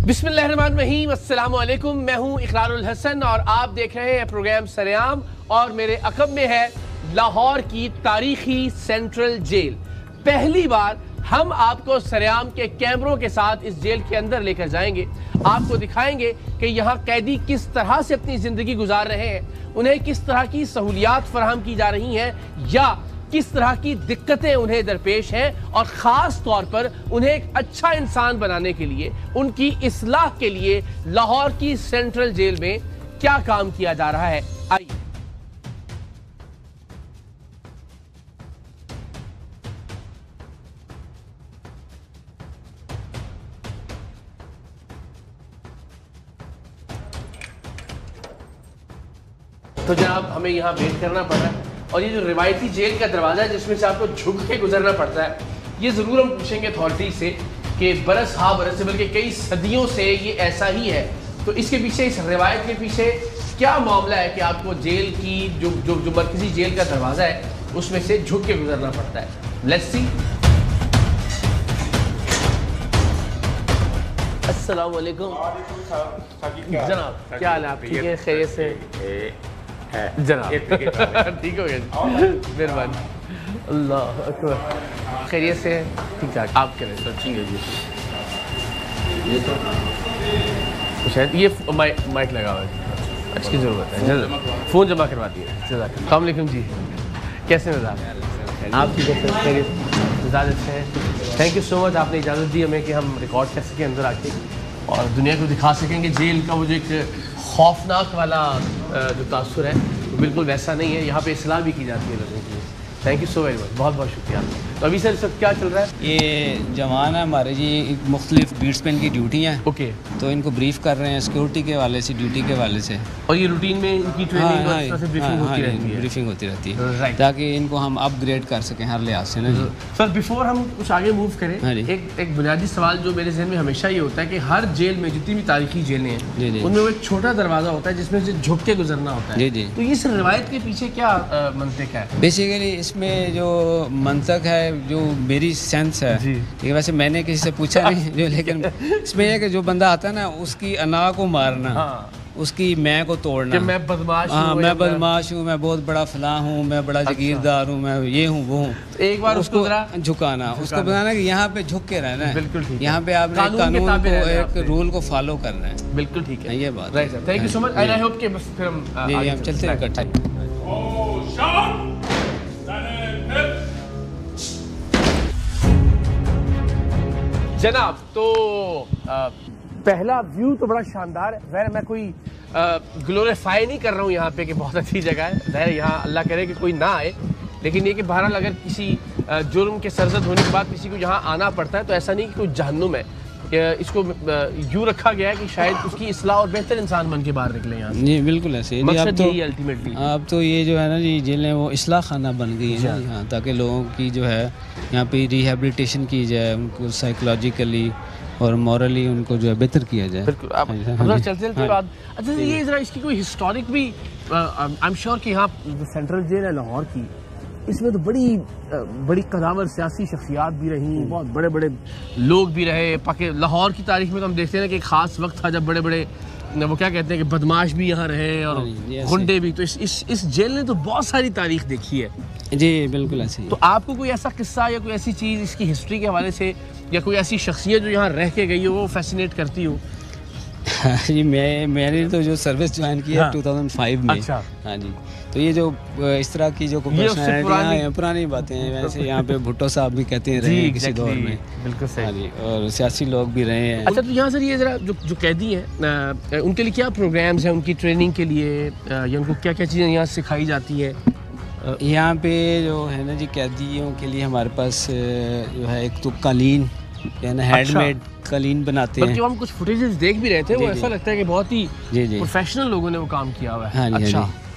बिस्मिल्लाहिर्रहमानिर्रहीम, अस्सलाम वालेकुम। मैं हूं इकरारुल हसन और आप देख रहे हैं प्रोग्राम सरेआम। और मेरे अक़ब में है लाहौर की तारीखी सेंट्रल जेल। पहली बार हम आपको सरेआम के कैमरों के साथ इस जेल के अंदर लेकर जाएंगे। आपको दिखाएंगे कि यहाँ कैदी किस तरह से अपनी ज़िंदगी गुजार रहे हैं, उन्हें किस तरह की सहूलियात फराहम की जा रही हैं या किस तरह की दिक्कतें उन्हें दरपेश हैं, और ख़ास तौर पर उन्हें एक अच्छा इंसान बनाने के लिए, उनकी इस्लाह के लिए लाहौर की सेंट्रल जेल में क्या काम किया जा रहा है। आइए। तो जनाब, हमें यहाँ वेट करना पड़ रहा है और ये जो रिवायती जेल का दरवाज़ा है जिसमें से आपको झुक के गुजरना पड़ता है, ये ज़रूर हम पूछेंगे अथॉरिटी से कि बरस हाँ बरस से बल्कि कई सदियों से ये ऐसा ही है। तो इसके पीछे, इस रिवायत के पीछे क्या मामला है कि आपको जेल की जो जो जो मरकज़ी जेल का दरवाज़ा है उसमें से झुक के गुजरना पड़ता है। Let's see. अस्सलाम वालेकुम जनाब, क्या हाल है? आप ठीक है? खैरियत से जनाब? ठीक हो गया, मेहरबानी। अल्लाह अकबर। खैरियत से? ठीक ठाक। आप करें सर? ठीक है जी। ये तो शायद ये माइक लगा हुआ है, अच्छी ज़रूरत है। जल्द फ़ोन जमा करवा दिए। अस्सलाम वालेकुम जी, कैसे मिजाज? आप ठीक है सर? खैरियत, मिजाज अच्छे हैं। थैंक यू सो मच, आपने इजाज़त दी हमें कि हम रिकॉर्ड कर सकें अंदर आके और दुनिया को दिखा सकेंगे जेल का वो जो एक खौफनाक वाला जो तासुर है, बिल्कुल वैसा नहीं है। यहाँ पे इस्लाह भी की जाती है लोगों की। Thank you so very much, बहुत बहुत शुक्रिया। तो अभी सर सब क्या चल रहा है? ये जवान है हमारे जी, मुख्तलिफ बीट्स पे इनकी ड्यूटी हैं। ओके। तो इनको ब्रीफ कर रहे हैं सिक्योरिटी के वाले से, ड्यूटी के वाले से। और ये रूटीन में इनकी ट्रेनिंग और इस तरह से ब्रीफिंग होती रहती है? ब्रीफिंग होती रहती है, राइट, ताकि इनको हम अपग्रेड कर सकें हर लिहाज से ना जी। सर बिफोर हम कुछ आगे मूव करें, हाँ जी। एक बुनियादी सवाल जो मेरे जहन में हमेशा ये होता है कि हर जेल में, जितनी भी तारीखी जेलें जी जी हैं, उनमें वो एक छोटा दरवाज़ा होता है जिसमें से झुक के गुजरना होता है। जी जी। तो इस रिवायत के पीछे क्या मंतक है? बेसिकली इसमें जो मंतक है, जो मेरी सेंस है जी। ये, वैसे मैंने किसी से पूछा नहीं जो, लेकिन इसमें यह कि जो बंदा आता है ना, उसकी अना को मारना, हाँ, उसकी मैं को तोड़ना कि मैं बदमाश हाँ, हूँ, मैं बदमाश हूँ, मैं बहुत बड़ा फलां हूँ, मैं बड़ा जागीरदार हूँ, मैं ये हूँ वो हूँ। तो एक बार उसको झुकाना, उसको बताना कि यहाँ पे झुक के रहना है। बिल्कुल ठीक है। यहाँ पे आपने कानून को, एक रूल को फॉलो करना है। बिल्कुल ठीक है, ये बात। Right sir, thank you so much. And I hope कि बस फिर हम चलते हैं इकट्ठे। जनाब, तो पहला व्यू तो बड़ा शानदार है। वैसे मैं कोई ग्लोरीफाई नहीं कर रहा हूँ यहाँ पे कि बहुत अच्छी जगह है। वैसे यहाँ अल्लाह करे कि कोई ना आए, लेकिन ये कि बहरहाल अगर किसी जुर्म के सरजद होने के बाद किसी को यहाँ आना पड़ता है तो ऐसा नहीं कि कोई जहन्नुम है। इसको यूँ रखा गया है कि शायद उसकी इस्लाह और बेहतर इंसान बन के बाहर निकले यहाँ से। जी बिल्कुल ऐसे। मकसद यही है अल्टीमेटली। अब तो ये जो है ना जी, जेलें वो इस्लाह खाना बन गई है यहाँ, ताकि लोगों की जो है यहाँ पे रिहेबिलिटेशन की जाए, उनको साइकोलॉजिकली और मॉरली उनको जो है बेहतर किया जाए। बिल्कुल। आप चलते चलते बाद, अच्छा ये ज़रा इसकी कोई हिस्टोरिक भी, आई एम श्योर कि यहाँ सेंट्रल जेल है लाहौर की, इसमें तो बड़ी कदावर सियासी शख्सियात भी रहीं, बहुत बड़े बड़े लोग भी रहे। पाकि लाहौर की तारीख में तो हम देखते हैं ना कि एक ख़ास वक्त था जब बड़े बड़े, वो क्या कहते हैं कि बदमाश भी यहाँ रहे और गुंडे भी। तो इस जेल ने तो बहुत सारी तारीख देखी है। जी बिल्कुल ऐसे ही। तो आपको कोई ऐसा किस्सा या कोई ऐसी चीज़ इसकी हिस्ट्री के हवाले से, या कोई ऐसी शख्सियत जो यहाँ रह के गई हो, वो फैसिनेट करती हो? जी मैंने तो जो सर्विस ज्वाइन की है 2005 में। अच्छा। हाँ जी। तो ये जो इस तरह की जो पुरानी बातें हैं, वैसे यहाँ पे भुट्टो साहब भी कहते हैं रहे किसी दौर में। बिल्कुल सही। हाँ जी, और सियासी लोग भी रहे हैं। अच्छा, तो यहाँ सर ये ज़रा जो कैदी हैं, उनके लिए क्या प्रोग्राम्स हैं, उनकी ट्रेनिंग के लिए, या उनको क्या क्या चीज़ें यहाँ सिखाई जाती हैं? यहाँ पे जो है ना जी, कैदियों के लिए हमारे पास जो है एक तो कालीन, हैंडमेड कालीन बनाते हैं। हम कुछ फुटेजेस देख भी रहे थे, वो ऐसा लगता है कि बहुत ही प्रोफेशनल लोगों ने वो काम किया हुआ है। हाँ जी, अच्छा। हाँ जी।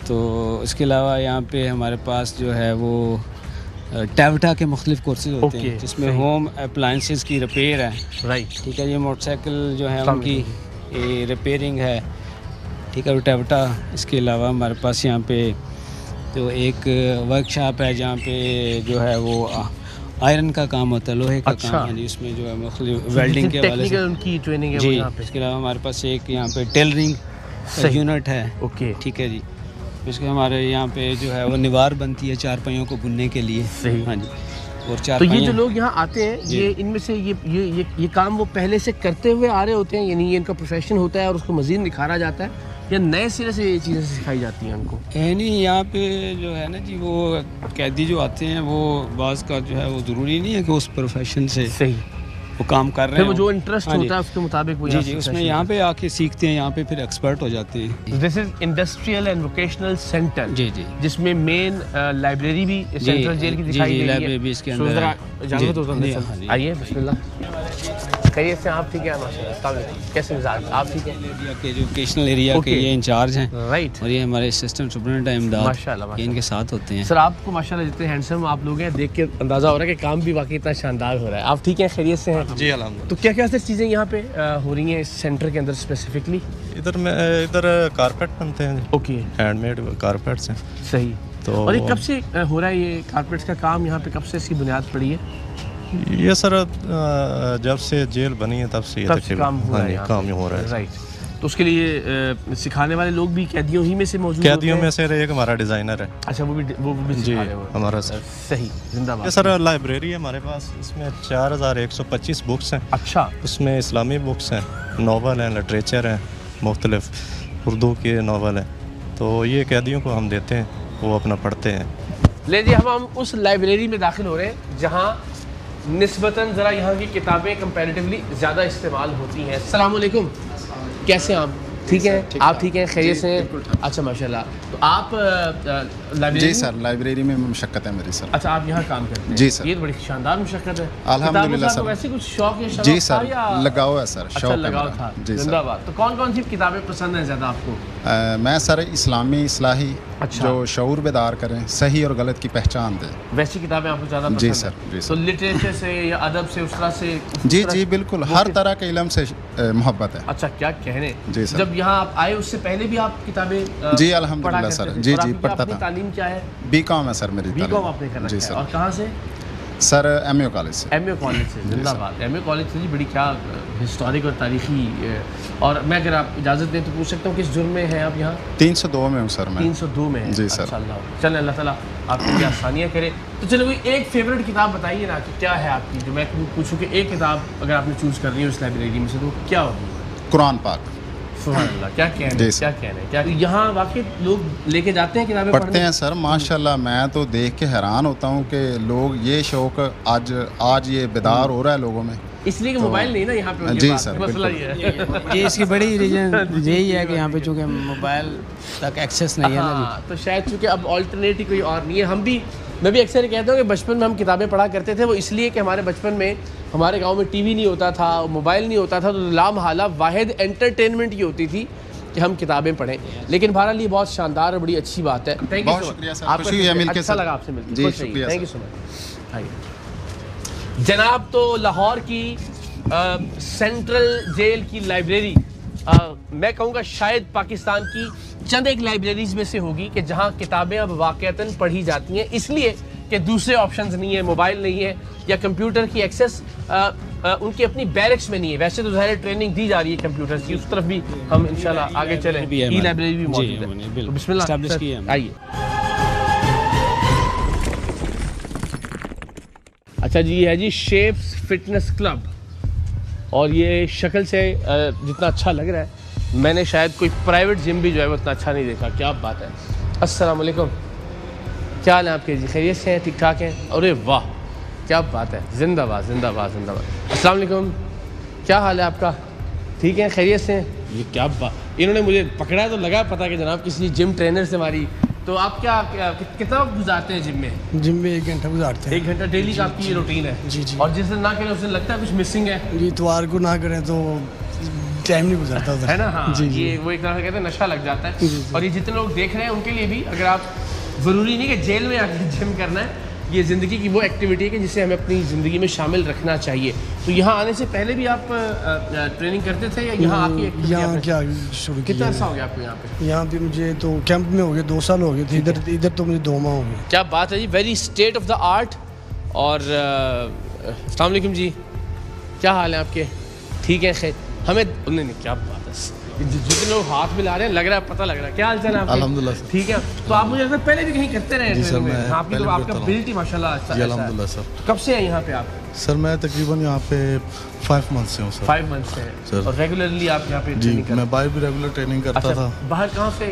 तो इसके अलावा यहाँ पे हमारे पास जो है वो टैवटा के मुख्तलिफ कोर्सेज होते हैं, जिसमें होम अप्लाइंसेस की रिपेयर है। राइट, ठीक है। ये मोटरसाइकिल जो है उनकी रिपेयरिंग है, ठीक है, टैवटा। इसके अलावा हमारे पास यहाँ पे जो एक वर्कशॉप है जहाँ पे जो है वो आयरन का काम होता है, लोहे का अच्छा। काम है जी, उसमें जो है मुख्तलिफ वेल्डिंग के हवाले से उनकी ट्रेनिंग है जी। वो यहाँ पे। इसके अलावा हमारे पास एक यहाँ पे टेलरिंग का सही। यूनिट है। ओके, ठीक है जी। इसके हमारे यहाँ पे जो है वो निवार बनती है चारपाइयों को बुनने के लिए। सही। हाँ जी। और तो चारपाइयाँ ये जो लोग यहाँ आते हैं, ये इनमें से ये काम वो पहले से करते हुए आ रहे होते हैं, यानी ये इनका प्रोफेशन होता है और उसको मज़ीद निखारा जाता है, या नए सिरे से ये चीज़ें सिखाई जाती हैं उनको? नहीं, यहाँ पे जो है ना जी, वो कैदी जो आते हैं वो बाज़ का जो है वो ज़रूरी नहीं है कि उस प्रोफेशन से सही वो काम कर रहे फिर हैं। वो जो इंटरेस्ट हाँ जी। होता है उसके मुताबिक वो जी जी, उसमें यहाँ पे आके सीखते हैं, यहाँ पे फिर एक्सपर्ट हो जाते हैं। This is industrial and vocational centre. जी जी, जिसमें मेन लाइब्रेरी भी सेंट्रल जेल की दिखाई दे रही है। लाइब्रेरी भी इसके अंदर है। इजाजत हो तो अंदर जी, चल। हाँ जी। आइए, बिस्मिल्लाह। खैरियत से आप ठीक है? माशाल्लाह। अस्सलाम वालेकुम। कैसे मिजाज? आप ठीक है? एरिया के जो वोकेशनल एरिया के ये इंचार्ज हैं, राइट। और ये हमारे असिस्टेंट सुपरिटेंडेंट इमदाद, माशाल्लाह, ये इनके साथ होते हैं। सर, आपको माशाल्लाह जितने हैंडसम आप लोग हैं, देख के अंदाज़ा हो रहा है कि काम भी वाकई इतना शानदार हो रहा है। आप ठीक हैं? खैरियत से हैं? जी अल्हम्दुलिल्लाह। तो क्या क्या सर चीज़ें यहाँ पे हो रही हैं इस सेंटर के अंदर स्पेसिफिकली? इधर कारपेट बनते हैं, ओके, हैंडमेड कारपेट्स हैं। सही। तो और ये कब से हो रहा है ये कारपेट्स का काम यहाँ पे? कब से इसकी बुनियाद पड़ी है? ये सर जब से जेल बनी है तब से ये तब से तकरीबन काम हो रहा है यहाँ काम पे। हो रहा है। राइट। तो उसके लिए सिखाने वाले लोग भी कैदियों ही में से मौजूद कैदियों होते में हैं? से एक हमारा डिज़ाइनर है। अच्छा, वो भी जी, सिखा रहे हो? हमारा सर। सही, जिंदाबाद। ये सर लाइब्रेरी है हमारे पास, इसमें 4125 बुक्स हैं। अच्छा, उसमें इस्लामी बुक्स हैं, नावल हैं, लिटरेचर हैं, मुख्तलिफ उर्दू के नावल हैं। तो ये कैदियों को हम देते हैं, वो अपना पढ़ते हैं। ले जी, हम उस लाइब्रेरी में दाखिल हो रहे हैं जहाँ निस्बतन ज़रा यहाँ की किताबें कंपैरेटिवली ज़्यादा इस्तेमाल होती हैं। अस्सलाम वालेकुम, कैसे हैं आप? ठीक हैं? आप ठीक हैं? खैरियत से हैं? अच्छा, माशाल्लाह। तो आप लाइब्रेरी? जी सर, लाइब्रेरी में मुशक्कत है मेरी सर। अच्छा, आप यहाँ काम करते हैं? जी सर। ये तो बड़ी शानदार मुशक्कत है। अल्हम्दुलिल्लाह किताबों से आपको सर। वैसे कुछ शौक या शौक जी था सर, या? लगाव है सर, अच्छा, शौक है लगाव मेरा। था। जी सर। जिंदाबाद। तो कौन कौन सी किताबें पसंद हैं ज़्यादा आपको? मैं सर इस्लामी इस्लाही, अच्छा। जो शऊर बेदार करें, सही और गलत की पहचान दें, वैसी किताबें आपको ज़्यादा पसंद जी हैं? सर, जी तो सर। लिटरेचर से या अदब से, उस तरह से? जी जी बिल्कुल, हर तरह के इल्म से मोहब्बत है। अच्छा, क्या कहने। जी सर। जब यहाँ आप आए उससे पहले भी आप किताबें जी अल्हम्दुलिल्लाह सर, जी जी पढ़ता था। तालीम क्या है? बीकॉम है सर मेरी बीकॉम आपने कर जी रखा है। सर। और कहाँ से? सर एमयू कॉलेज से। एमयू कॉलेज से। जिंदाबाद। एमयू कॉलेज से जी, बड़ी क्या हिस्टोरिक और तारीखी। और मैं अगर आप इजाज़त दें तो पूछ सकता हूँ किस जुर्म में हैं आप यहाँ? 302 में हूँ सर मैं। 302 में है? जी सर। अच्छा, चलें, अल्लाह ताला आपके लिए आसानियाँ करे। तो चलो, कोई एक फेवरेट किताब बताइए ना कि क्या है आपकी, जो मैं पूछूँ कि एक किताब अगर आपने चूज़ कर रही हो इस लाइब्रेरी में से, तो क्या होगी? कुरान पाक। सुभान अल्लाह, क्या कहने, जी क्या कहने, क्या यहाँ वाकई लोग लेके जाते हैं किताबें पढ़ते हैं सर माशाल्लाह। मैं तो देख के हैरान होता हूँ कि लोग ये शौक आज ये बेदार हो रहा है लोगों में, इसलिए कि मोबाइल नहीं ना यहाँ पे उनके जी पास, सर, मसला बिल्कुल। ये है। ये इसकी बड़ी रीजन यही है कि यहाँ पे चूँकि मोबाइल तक एक्सेस नहीं है ना हाँ, तो शायद चूँकि अब ऑल्टरनेट ही कोई और नहीं है। मैं भी अक्सर कहता हूँ कि बचपन में हम किताबें पढ़ा करते थे, वो इसलिए कि हमारे बचपन में हमारे गांव में टीवी नहीं होता था, मोबाइल नहीं होता था, तो लामहाला वाहिद एंटरटेनमेंट ये होती थी कि हम किताबें पढ़ें। लेकिन बहरहाल ये बहुत शानदार और बड़ी अच्छी बात है। थैंक यू बहुत सो शुक्रिया मच। सर, आपका खुशी हुई है मिलके अच्छा सर। लगा आपसे मिलकर। जी, खुश रहिए। शुक्रिया thank you sir. So much. आइए जनाब, तो लाहौर की सेंट्रल जेल की लाइब्रेरी, मैं कहूँगा शायद पाकिस्तान की चंद एक लाइब्रेरीज में से होगी कि जहाँ किताबें अब वाक़तन पढ़ी जाती हैं, इसलिए कि दूसरे ऑप्शंस नहीं है, मोबाइल नहीं है या कंप्यूटर की एक्सेस उनकी अपनी बैरक्स में नहीं है। वैसे तो ज़ाहिर ट्रेनिंग दी जा रही है कंप्यूटर्स की, उस तरफ भी हम इंशाल्लाह आगे चलें। ई लाइब्रेरी भी मौजूद है, तो बिस्मिल्लाह एस्टैब्लिश की है। आइए। अच्छा जी, ये है जी शेप्स फिटनेस क्लब, और ये शक्ल से जितना अच्छा लग रहा है, मैंने शायद कोई प्राइवेट जिम भी जो है वो उतना अच्छा नहीं देखा। क्या बात है। अस्सलाम वालेकुम, क्या हाल है आपके जी? खैरियत से हैं? ठीक ठाक हैं? अरे वाह, क्या बात है। जिंदाबाद जिंदाबाद जिंदाबाद। अस्सलाम वालेकुम, क्या हाल है आपका? ठीक है, खैरियत से हैं? ये क्या बात, इन्होंने मुझे पकड़ा तो लगा पता कि जनाब किसी जिम ट्रेनर से हमारी। तो आप कितना वक्त गुजारते हैं जिम में? जिम में 1 घंटा गुजारते हैं। 1 घंटा डेली का आपकी ये रूटीन है? जी जी। और जिस दिन ना करें उस दिन लगता है कुछ मिसिंग है? ये इतवार को ना करें तो टाइम नहीं गुजरता उधर, है ना। हाँ, जी जी। ये वो एक तरह से कहते हैं नशा लग जाता है। और ये जितने लोग देख रहे हैं उनके लिए भी, अगर आप ज़रूरी नहीं कि जेल में आके जिम करना है, ये ज़िंदगी की वो एक्टिविटी है कि जिसे हमें अपनी ज़िंदगी में शामिल रखना चाहिए। तो यहाँ आने से पहले भी आप ट्रेनिंग करते थे या यहाँ आके? यहाँ क्या शुरू कितना अर्सा हो गया आपको यहाँ पे? यहाँ पे मुझे तो कैंप में हो गए 2 साल हो गए थे, इधर तो मुझे 2 माह हो गए। क्या बात है जी, very state of the art और अस्सलाम वालेकुम जी, क्या हाल है आपके? ठीक है खैर। हमें नहीं क्या बात है, जितने लोग हाथ मिला रहे हैं लग रहा है, पता लग रहा है। क्या हाल चाल है आपके? अल्हम्दुलिल्लाह। ठीक है। तो आप मुझे लगता है पहले भी कहीं करते रहे जी सर, ट्रेनिंग में? मैं आपकी पहले तो भी आपका करता बिल्ट ही माशाल्लाह अच्छा है। अल्हम्दुलिल्लाह सर। कब से हैं यहाँ पे आप? सर मैं तकरीबन यहाँ पे 5 मंथ से हूँ सर। 5 मंथ से सर। हैं और रेगुलरली आप यहाँ पे जी ट्रेनिंग करते हैं? मैं बाहर भी रेगुलर ट्रेनिंग करता अच्छा, था। बाहर कहाँ से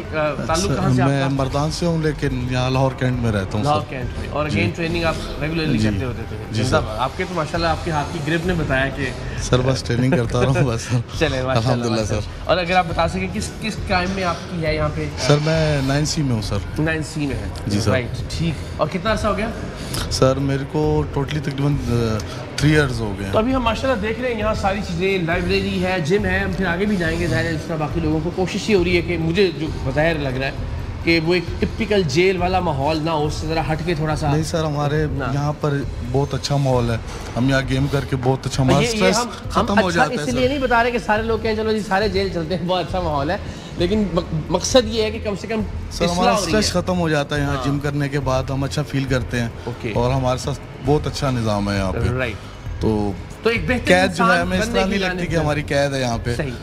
ताल्लुक कहाँ से मैं आपका? मर्दान से हूँ लेकिन यहाँ लाहौर कैंट में रहता हूँ लाहौर सर। कैंट में। और अगेन ट्रेनिंग आप रेगुलरली जी। करते होते थे? जी जिंदाबाद। आपके तो माशाल्लाह आपके हाथ की ग्रिप ने बताया कि सर बस ट्रेनिंग करता रहा हूँ बस सर। चले माशाल्लाह अल्हम्दुलिल्लाह माशाल्लाह। सर। और अगर आप बता सकें किस टाइम में आपकी है यहाँ पे? सर मैं 9C में हूँ सर। 9C में है जी सर। राइट, ठीक। और कितना अर्सा हो गया? सर मेरे को टोटली तकरीबन 3 इयर्स हो गए तो हैं। अभी हम माशाल्लाह देख रहे हैं यहाँ सारी चीज़ें, लाइब्रेरी है, जिम है, हम फिर आगे भी जाएंगे ज़ाहिर है। इस तरह बाकी लोगों को कोशिश ये हो रही है कि मुझे जो बज़ाहिर लग रहा है कि वो एक टिपिकल जेल वाला माहौल ना हो, उससे ज़रा हट के थोड़ा सा। नहीं सर हमारे ना। यहाँ पर बहुत अच्छा माहौल है। हम यहाँ गेम करके बहुत अच्छा हमारा ये स्ट्रेस हम खत्म हो अच्छा जाता है इसलिए सर। नहीं बता रहे कि सारे लोग कहें चलो जी सारे जेल चलते हैं, बहुत अच्छा माहौल है, लेकिन मकसद ये है कि कम से कम सर हमारा स्ट्रेस खत्म हो जाता है यहाँ जिम करने के बाद। हम अच्छा फील करते ओके। हैं और हमारे साथ बहुत अच्छा निज़ाम है यहाँ पे। राइट। तो एक बेहतर कैद जो है इंसान हमें इस बनने तरह की नहीं लगती कि जानिब हमारी कैद है यहाँ पे। सही।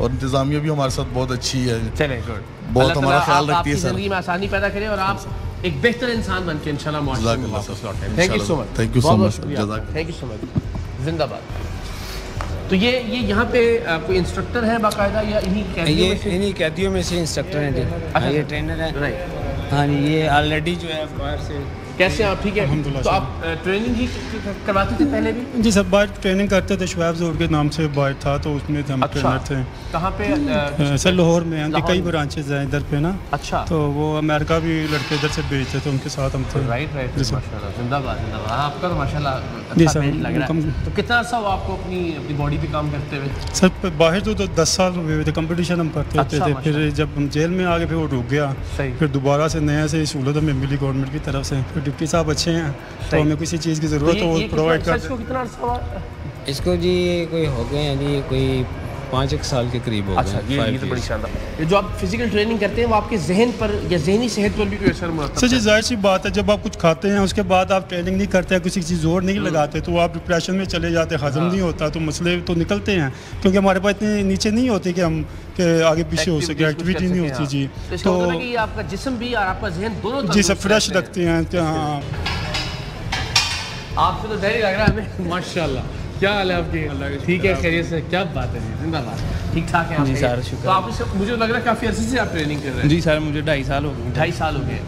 और इंतज़ामिया भी हमारे साथ बहुत अच्छी है। चले गुड। बहुत हमारा ख्याल रखती है सर। जिंदगी में आसानी पैदा करें और आप एक बेहतर इंसान बन के इंशाल्लाह मुआशरे में वापस लौटें। Thank you so much. Thank you so much. Thank you so much. जिंदाबाद। तो ये यहाँ पे कोई इंस्ट्रक्टर है बाकायदा या इन्हीं कैदियों में से? इन्हीं कैदियों में से इंस्ट्रक्टर हैं जी। अच्छा। ये ट्रेनर है। राइट। हाँ जी, ये ऑलरेडी जो है बाहर से। कैसे आप? ठीक है। अल्हम्दुलिल्लाह तो सर। आप ट्रेनिंग ही करवाते थे पहले भी? जी सर, बाहर ट्रेनिंग करते थे, शुएब ज़ोर के नाम से बाहर था, तो उसमें हम अच्छा। ट्रेनर थे। कहाँ पे? सर लाहौर में हैं, लाहौर कई में। ब्रांचेज हैं इधर पे ना। अच्छा। तो वो अमेरिका भी लड़के इधर से भेजते थे, उनके साथ हम थे। Right right. जी सर। माशाल्लाह जिंदाबाद जिंदाबाद। हाँ, आपका तो माशाल्लाह जी अच्छा सर, बेल्ट लग रहा है। कम- तो कितना अर्सा हुआ आपको अपनी बॉडी पे काम करते हुए? सर बाहर तो 10 साल हुए थे, कंपटीशन हम करते अच्छा, रहते थे। फिर माशाल्लाह। जब हम जेल में आ गए फिर वो रुक गया। सही। फिर दोबारा से नया से सहूलत हमें मिली गवर्नमेंट की तरफ से। फिर डिप्टी साहब अच्छे हैं, तो सही। हमें किसी चीज़ की ज़रूरत हो वो प्रोवाइड करते। कितना अर्सा हुआ? इसको जी कोई हो गए हैं जी, कोई 5 साल के करीब हो गए। अच्छा, ये 5 तो बड़ी years। शानदार। ये जो आप फिजिकल ट्रेनिंग करते हैं वो आपके जहन पर या जहनी सेहत पर भी कोई असर मुरतब सर जी करता है? जाहिर सी बात है, जब आप कुछ खाते हैं उसके बाद आप ट्रेनिंग नहीं करते हैं, किसी चीज़ जोर नहीं लगाते, तो आप डिप्रेशन में चले जाते हैं, हजम नहीं होता, तो मसले तो निकलते हैं। क्योंकि हमारे पास इतने नीचे नहीं होते कि हम के आगे पीछे हो सके, Activities कुछ एक्टिविटी कर नहीं सकें, होती जी। हाँ। तो इसका मतलब है कि ये आपका जिस्म भी और आपका जहन दोनों जी सर तंदुरुस्त फ्रेश रहते हैं। रखते हैं। हाँ आपसे तो जहरी लग रहा है हमें। माशाल्लाह। क्या हाल है आपकी? ठीक है, खैरियत से? क्या बात है जी, जिंदाबाद। ठीक ठाक है आप? जी खैरियत? सर, शुक्र। तो आप मुझे लग रहा है काफ़ी अर्से से आप ट्रेनिंग कर रहे हैं? जी सर, मुझे 2.5 साल हो गए। 2.5 साल हो गए।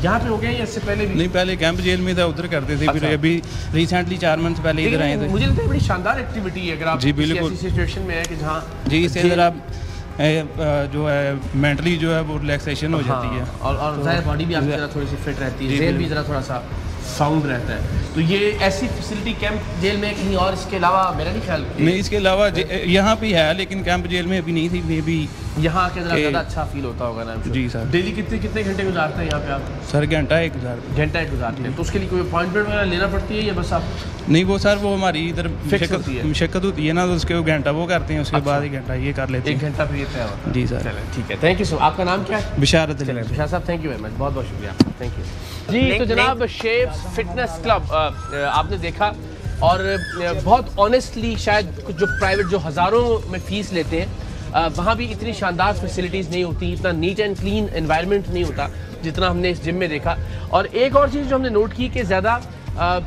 यहाँ पे हो गए या इससे पहले भी? नहीं, पहले कैंप जेल में था, उधर करते थे। फिर अच्छा। अभी रिसेंटली 4 मंथ पहले इधर आए लेकिन थे। मुझे लगता है बड़ी शानदार एक्टिविटी है अगर आप जी, किसी बिल्कुल। ऐसी सिचुएशन में है कि जहाँ जी, इससे अंदर आप जो है मेंटली जो है वो रिलैक्सेशन हो जाती है। हाँ, और ज़ाहिर बॉडी भी आपकी ज़रा थोड़ी सी फिट रहती है, जी, जेल भी बिल्कुल। ज़रा थोड़ा सा साउंड रहता है। तो ये ऐसी फैसिलिटी कैंप जेल में कहीं और इसके अलावा मेरा नहीं ख्याल कि नहीं, इसके अलावा यहाँ पे है, लेकिन कैंप जेल में अभी नहीं थी। मे बी यहाँ आके ज़रा कि- ज़्यादा अच्छा फील होता होगा ना? जी सर। डेली कितने घंटे गुजारते हैं यहाँ पे आप? सर घंटा 1000। घंटा एक गुजारते हैं। तो उसके लिए कोई अपॉइंटमेंट वगैरह लेना पड़ती है या बस आप? नहीं, वो सर वो हमारी इधर Fix होती है। मुशक्कत होती है ना, तो उसके वो घंटा वो करते हैं, उसके अच्छा। बाद ही घंटा ये कर लेते एक हैं। घंटा फिर ये तय होता है। जी सर। चलें, ठीक है, थैंक यू सो। आपका नाम क्या है? बिशारत अली। चलें, बिशार साहब, थैंक यू वेरी मच, बहुत बहुत शुक्रिया आपका, थैंक यू जी। तो जनाब शेप्स फिटनेस क्लब आपने देखा और बहुत ऑनेस्टली शायद कुछ जो प्राइवेट जो हज़ारों में फ़ीस लेते हैं वहाँ भी इतनी शानदार फैसिलिटीज़ नहीं होती, इतना नीट एंड क्लीन एनवायरनमेंट नहीं होता जितना हमने इस जिम में देखा। और एक और चीज़ जो हमने नोट की कि ज़्यादा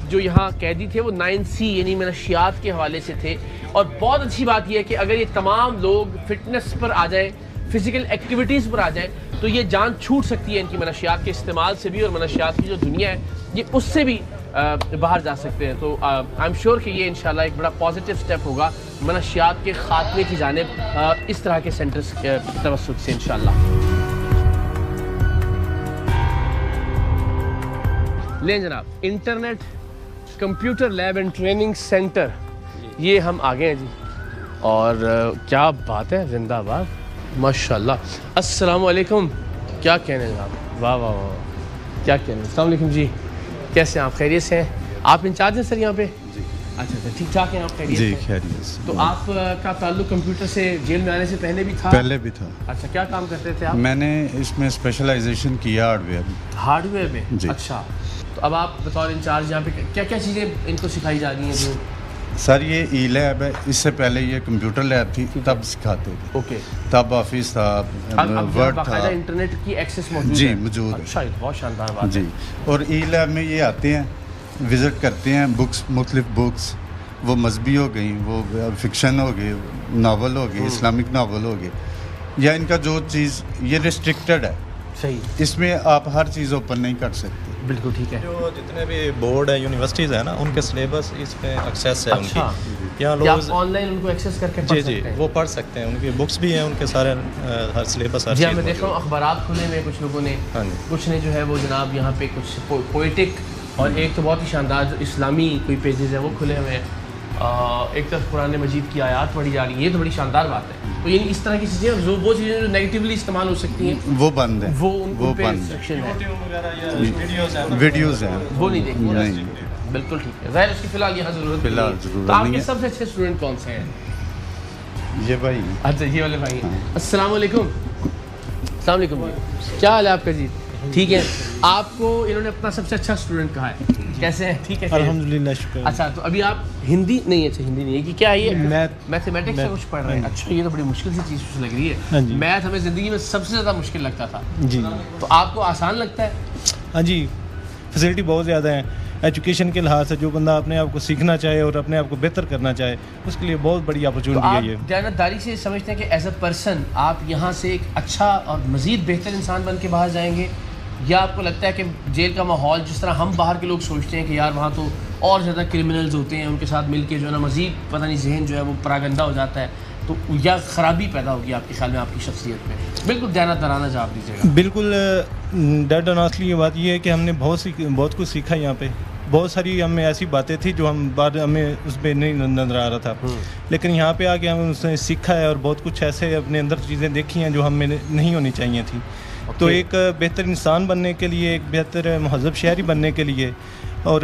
जो यहाँ कैदी थे वो 9C यानी मनशियात के हवाले से थे। और बहुत अच्छी बात यह है कि अगर ये तमाम लोग फिटनेस पर आ जाए, फिजिकल एक्टिविटीज़ पर आ जाए, तो ये जान छूट सकती है इनकी मनशियात के इस्तेमाल से भी, और मनशियात की जो दुनिया है ये उससे भी बाहर जा सकते हैं। तो आई एम श्योर कि ये इंशाल्लाह एक बड़ा पॉजिटिव स्टेप होगा मनशियात के खात्मे की जानिब इस तरह के सेंटर्स के तवस्सुत से इंशाल्लाह। लें जनाब, internet computer lab and training centre, ये हम आ गए हैं जी। और क्या बात है, जिंदाबाद, माशाल्लाह। अस्सलाम वालेकुम। क्या कहने हैं जनाब? वाह वाह वाह, क्या कहने हैं। अस्सलाम वालेकुम जी, कैसे हैं आप? खैरियत से हैं? आप इंचार्ज हैं सर यहाँ पे? अच्छा अच्छा, ठीक ठाक हैं आप? खैरियत जी से? खैरियत से। तो आपका ताल्लुक कंप्यूटर से जेल में आने से पहले भी था? पहले भी था। अच्छा, क्या काम करते थे आप? मैंने इसमें स्पेशलाइजेशन किया हार्डवेयर में। हार्डवेयर में? जी। अच्छा, तो अब आप बतौर इंचार्ज यहाँ पे क्या क्या चीज़ें इनको सिखाई जा रही हैं जो? सर ये ई लैब है, इससे पहले ये कंप्यूटर लैब थी, तब सिखाते थे। ओके। तब ऑफिस था, अब वर्ड बाकायदा था। इंटरनेट की एक्सेस मौजूद जी है? मौजूद है। अच्छा, ये बहुत शानदार बात जी। है। और ई लैब में ये आते हैं, विज़िट करते हैं, बुक्स, मुख्तलिफ बुक्स, वो मजहबी हो गई, वो फिक्शन हो गए, नावल हो गए, इस्लामिक नावल हो गए, या इनका जो चीज़ ये रिस्ट्रिक्टेड है, सही, इसमें आप हर चीज़ ओपन नहीं कर सकते। बिल्कुल ठीक है। जो जितने भी बोर्ड है, यूनिवर्सिटीज़ है ना, उनके सिलेबस इस पे एक्सेस है। अच्छा, उनकी यहाँ क्या लोग आप ऑनलाइन उनको एक्सेस करके पढ़ जी सकते हैं? वो पढ़ सकते हैं, उनकी बुक्स भी हैं, उनके सारे हर सिलेबस हर जी, चीज़ मैं देख रहा हूँ मौजूद अखबारात खुले में कुछ लोगों ने, हाँ जी। कुछ ने जो है वो जनाब यहाँ पे कुछ पोइटिक और एक तो बहुत ही शानदार जो इस्लामी कोई पेजेस है वो खुले हुए हैं। एक तरफ कुरान मजीद की आयत पढ़ी जा रही है, ये तो बड़ी शानदार बात है। तो ये इस तरह की चीज़ें जो वो चीज़ें जो नेगेटिवली इस्तेमाल हो सकती हैं वो बंद है, वो वो पे बंद है। रिस्ट्रिक्शन है, वीडियोज़ हैं वो नहीं देखनी। नहीं, बिल्कुल ठीक है। ज़ाहिर उसकी फ़िलहाल यहाँ ज़रूरत फ़िलहाल नहीं है। ज़रूरत तो आपके नहीं है। सबसे अच्छे स्टूडेंट कौन से हैं? ये भाई। अच्छा, ये वाले भाई। अस्सलाम वालेकुम। अस्सलाम वालेकुम जी, क्या हाल है आपका जी? ठीक है। आपको इन्होंने अपना सबसे अच्छा स्टूडेंट कहा है, कैसे हैं? ठीक है, अल्हम्दुलिल्लाह, शुक्र। अच्छा, तो अभी आप हिंदी नहीं, अच्छा हिंदी नहीं है कि क्या है ये मैथमेटिक्स से मैथ, कुछ पढ़ रहे हैं? अच्छा, ये तो बड़ी मुश्किल सी चीज़ लग रही हाँ है। जी। मैथ हमें ज़िंदगी में सबसे ज़्यादा मुश्किल लगता था, जी तो आपको आसान लगता है? हाँ जी, फैसिलिटी बहुत ज़्यादा है। एजुकेशन के लिहाज से जो बंदा अपने आप को सीखना चाहे और अपने आप को बेहतर करना चाहे, उसके लिए बहुत बड़ी तो अपॉर्चुनिटी आप है ये। दयानतदारी से समझते हैं कि एज अ पर्सन आप यहाँ से एक अच्छा और मज़ीद बेहतर इंसान बन के बाहर जाएंगे, या आपको लगता है कि जेल का माहौल जिस तरह हम बाहर के लोग सोचते हैं कि यार वहाँ तो और ज़्यादा क्रिमिनल्स होते हैं, उनके साथ मिल के जो है ना मज़ीद पता नहीं जहन जो है वो परागंदा हो जाता है, तो या ख़राबी पैदा होगी आपके ख्याल में आपकी शख्सियत में? बिल्कुल दयानतदाराना जवाब दीजिएगा। बिल्कुल डेड ऑन ऑनेस्टली ये बात ये है कि हमने बहुत कुछ सीखा यहाँ पे। बहुत सारी हमें ऐसी बातें थी जो हम बाद हमें उस पर नहीं नजर आ रहा था, लेकिन यहाँ पे आके हम उसने सीखा है और बहुत कुछ ऐसे अपने अंदर चीज़ें देखी हैं जो हमें नहीं होनी चाहिए थी। तो एक बेहतर इंसान बनने के लिए, एक बेहतर महज़ब शहरी बनने के लिए और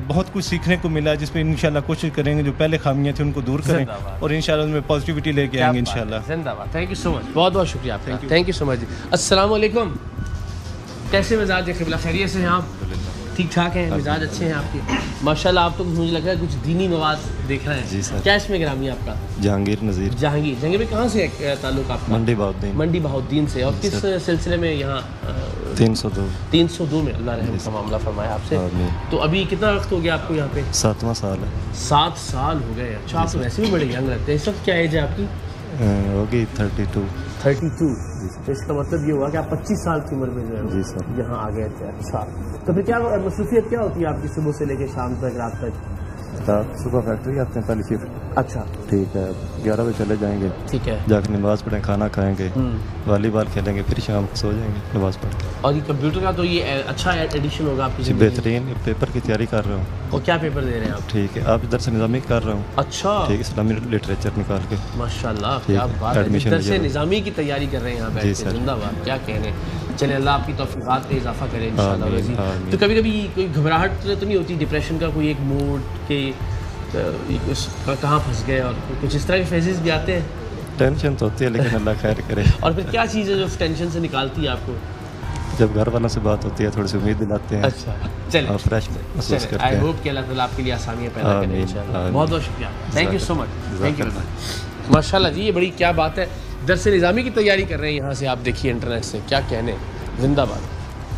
बहुत कुछ सीखने को मिला, जिस पर इंशाल्लाह कोशिश करेंगे जो पहले खामियाँ थी उनको दूर करें और इंशाल्लाह उनमें पॉजिटिविटी लेके आएंगे इंशाल्लाह। जिंदाबाद। थैंक यू सो मच, बहुत बहुत शुक्रिया आपका। Thank you so much. अस्सलाम वालेकुम, कैसे मिजाज है? क़िबला खैरियत से हैं आप? ठीक ठाक हैं, मिजाज अच्छे हैं आपके माशाल्लाह। आप तो मुझे लग रहा है कुछ दीनी मवाद देख रहे हैं। जी सर। क्या इसमें ग्रामी आपका? जहांगीर नज़ीर। जहांगीर में कहाँ से है ताल्लुक आपका? मंडी बहाउद्दीन। मंडी बहाउद्दीन से। और किस सिलसिले में यहाँ? 302 में। अल्लाह रहम का मामला फरमाया आपसे। आमीन। तो अभी कितना वक्त हो गया आपको यहाँ पे? 7वां साल है। 7 साल हो गए। अच्छा, आप तो वैसे भी बड़े यंग लगते हैं। इस वक्त क्या एज है आपकी? होगी 32। 32। तो इसका मतलब ये हुआ कि आप 25 साल की उम्र में जो है जी सर। यहाँ आ गए थे। अच्छा, तो फिर क्या मसरूफियत क्या होती है आपकी सुबह से लेकर शाम तक, रात तक? सुबह फैक्ट्री आते हैं पहली शिफ्ट। अच्छा, ठीक है, 11 बजे चले जाएंगे, ठीक है। जाकर नमाज़ पढ़ें, खाना खाएंगे, वॉलीबॉल खेलेंगे, फिर शाम को सो जाएंगे नमाज़ पढ़ के। और ये कंप्यूटर का तो ये अच्छा एडिशन होगा आपकी जी ज़िंदगी में। बेहतरीन पेपर की तैयारी कर रहा हूँ। और क्या पेपर दे रहे हैं आप? ठीक है, आप इधर से निज़ामी कर रहा हूँ। अच्छा, ठीक, इस्लामी लिटरेचर निकाल के। माशाल्लाह, ठीक क्या है, बात है। एडमिशन इधर से लिया। निज़ामी की तैयारी कर रहे हैं यहाँ बैठ जी के। सर। जिंदाबाद, क्या कहने। चले, अल्लाह आपकी तौफीक़ात पे इजाफा करे इंशाअल्लाह। आमीन, वज़ीर। आमीन। तो कभी कभी कोई घबराहट तो नहीं होती, डिप्रेशन का कोई एक मूड के कहाँ फंस गए, और कुछ इस तरह के फेजेस भी आते हैं? टेंशन तो होती है, लेकिन अल्लाह खैर करे। और फिर क्या चीज़ है जो टेंशन से निकालती है आपको? जब घर वालों से बात होती है, थोड़ी सी उम्मीद दिलाते हैं। अच्छा, चलिए, और फ्रेश महसूस चलिए, करते आई हैं। होप कि अल्लाह ताला आपके लिए आसानियाँ पैदा करे आमीन, इंशाअल्लाह। आमीन। बहुत बहुत शुक्रिया, thank you so much. Thank you जज़ाकल्लाह। माशाल्लाह जी, ये बड़ी क्या बात है। दरस निज़ामी की तैयारी कर रहे हैं यहाँ से, आप देखिए इंटरनेट से, क्या कहने। जिंदाबाद,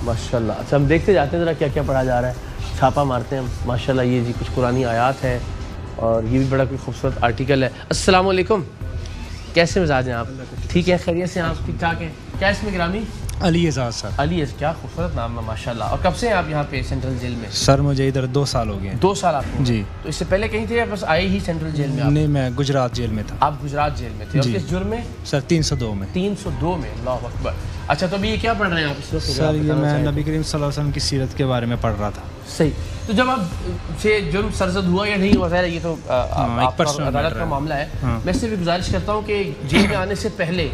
माशाल्लाह। अच्छा, हम देखते जाते हैं ज़रा क्या क्या पढ़ा जा रहा है, छापा मारते हैं हम। माशाल्लाह, ये जी कुछ कुरानी आयात है और ये भी बड़ा कोई खूबसूरत आर्टिकल है। अस्सलाम वालेकुम, कैसे मिजाज हैं आप? ठीक है, खैरियत से आप? ठीक ठाक हैं। क्या इसमें ग्रामी? अली एजाज सर। अली, क्या खूबसूरत नाम है माशाल्लाह। और कब से हैं आप यहाँ पे सेंट्रल जेल में? सर मुझे इधर 2 साल हो गए। 2 साल आपको? जी। तो इससे पहले कहीं थे या बस आए ही सेंट्रल जेल में आप? नहीं, मैं गुजरात जेल में था। आप गुजरात जेल में थे। और जी। किस जुर्म में? सर 302 में। 302 में। अल्लाह अकबर। अच्छा, तो अभी ये क्या पढ़ रहे हैं आप इस वक्त? सर ये मैं नबी करीम सल्लल्लाहु अलैहि वसल्लम की सीरत के बारे में पढ़ रहा था। सही। तो जब आप से जुर्म सरजद हुआ या नहीं हुआ, ये तो आपका अदालत का मामला है। मैं सिर्फ गुजारिश करता हूँ कि जेल में आने से पहले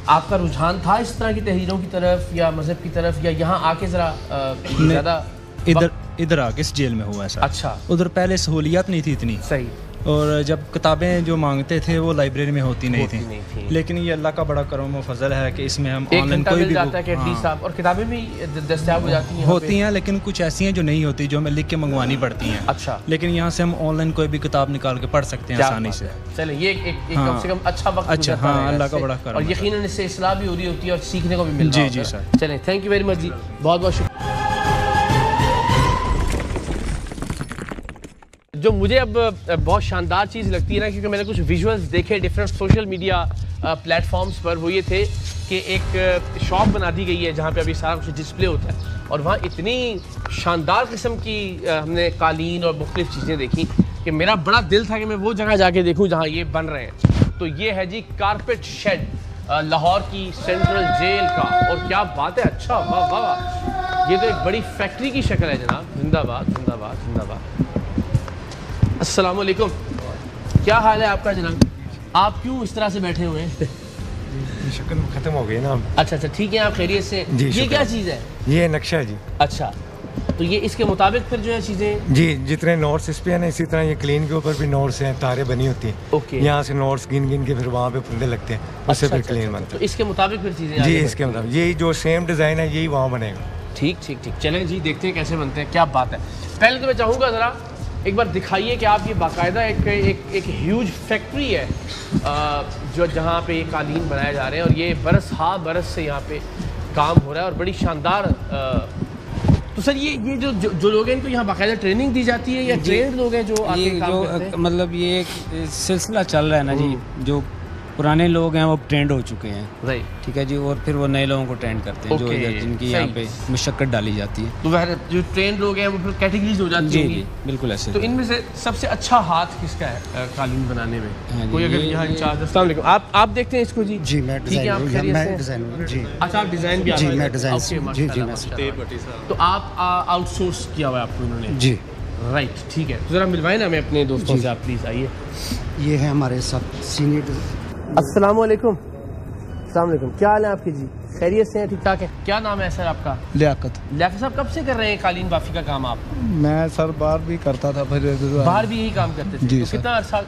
आपका रुझान था इस तरह की तहरीरों की तरफ या मज़हब की तरफ, या यहाँ आके ज़रा ज़्यादा इधर आके इस जेल में हुआ है सर। अच्छा, उधर पहले सहूलियत नहीं थी इतनी, सही। और जब किताबें जो मांगते थे वो लाइब्रेरी में होती नहीं थी। लेकिन ये अल्लाह का बड़ा करम और फजल है कि इसमें हम ऑनलाइन कोई भी जाता है कि साहब, और किताबें भी दस्तयाब हो जाती हैं, होती हैं, लेकिन कुछ ऐसी हैं जो नहीं होती, जो हमें लिख के मंगवानी पड़ती हैं। अच्छा, लेकिन यहाँ से हम ऑनलाइन कोई भी किताब निकाल के पढ़ सकते हैं आसानी से। चले, ये एक कम से कम अच्छा वक्त अच्छा, हाँ, अल्लाह का बड़ा करम, और यकीनन इससे इस्लाह भी हो रही होती है और सीखने को भी मिल रहा है। जी सर, चलें, थैंक यू वेरी मच जी, बहुत बहुत शुक्रिया। जो मुझे अब बहुत शानदार चीज़ लगती है ना, क्योंकि मैंने कुछ विजुअल्स देखे डिफरेंट सोशल मीडिया प्लेटफॉर्म्स पर, वो ये थे कि एक शॉप बना दी गई है जहाँ पे अभी सारा कुछ डिस्प्ले होता है, और वहाँ इतनी शानदार किस्म की हमने कालीन और मुख्तलिफ चीज़ें देखी कि मेरा बड़ा दिल था कि मैं वो जगह जाके देखूँ जहाँ ये बन रहे हैं। तो ये है जी कारपेट शेड, लाहौर की सेंट्रल जेल का, और क्या बात है, अच्छा, वाह वाह वाह, ये तो एक बड़ी फैक्ट्री की शक्ल है जनाब। जिंदाबाद जिंदाबाद जिंदाबाद। अस्सलाम वालेकुम, क्या हाल है आपका जनाब? आप क्यों इस तरह से बैठे हुए हैं? शक्ल खत्म हो गई ना। अच्छा अच्छा, ठीक है, आप खैरियत से? ये क्या चीज़ है? ये नक्शा है जी। अच्छा, तो ये इसके मुताबिक फिर जो है चीज़ें जी, जितने नोट्स इस पे है ना, इसी तरह ये क्लीन के ऊपर भी नोट्स हैं, तारे बनी होती हैं। ओके, यहाँ से नोट्स गिन गिन के फिर वहाँ पे फंदे लगते हैं, उससे फिर क्लीन बनता है। तो इसके मुताबिक फिर चीज़ें जी, इसके मुताबिक यही जो सेम डिज़ाइन है यही वहाँ बनेगा। ठीक ठीक ठीक, चलें जी, देखते हैं कैसे बनते हैं। क्या बात है। पहले तो मैं चाहूँगा ज़रा एक बार दिखाइए कि आप ये बाकायदा एक ह्यूज फैक्ट्री है जो जहाँ पे ये कालीन बनाए जा रहे हैं, और ये बरस बरस से यहाँ पे काम हो रहा है, और बड़ी शानदार। तो सर ये जो लोग हैं इनको यहाँ बाकायदा ट्रेनिंग दी जाती है या ट्रेंड लोग हैं जो आके काम करते हैं? मतलब ये एक सिलसिला चल रहा है ना जी, जो पुराने लोग हैं वो ट्रेंड हो चुके हैं, राइट, ठीक है जी, और फिर वो नए लोगों को ट्रेंड करते हैं, जो जिनकी यहाँ पे मशक्कत डाली जाती है। तो वह जो ट्रेंड लोग हैं वो फिर कैटेगरीज हो जाती है। जी, बिल्कुल ऐसे। तो इनमें से सबसे अच्छा हाथ किसका है कालीन बनाने में? कोई अगर यहाँ इंचार्ज? अस्सलाम वालेकुम, आप देखते हैं इसको जी? जी, मैं डिजाइन जी। अच्छा, आप डिजाइन भी? जी, मैं डिजाइन। जी जी, तो आप आउटसोर्स किया हुआ है आपको इन्होंने? जी, राइट, ठीक है। तो ज़रा मिलवाएं ना हमें अपने दोस्तों से, आप प्लीज़ आइए। ये है हमारे साथ सीनियर। अस्सलाम वालेकुम। अस्सलाम वालेकुम, क्या हाल है आपके जी? खैरियत से हैं? ठीक ठाक है। क्या नाम है सर आपका? लियाकत। लियाकत साहब, कब से कर रहे हैं कालीन बाफी का काम आप? मैं सर बाहर भी करता था, फिर बाहर भी यही काम करते थे? जी तो सर। कितना अर्सा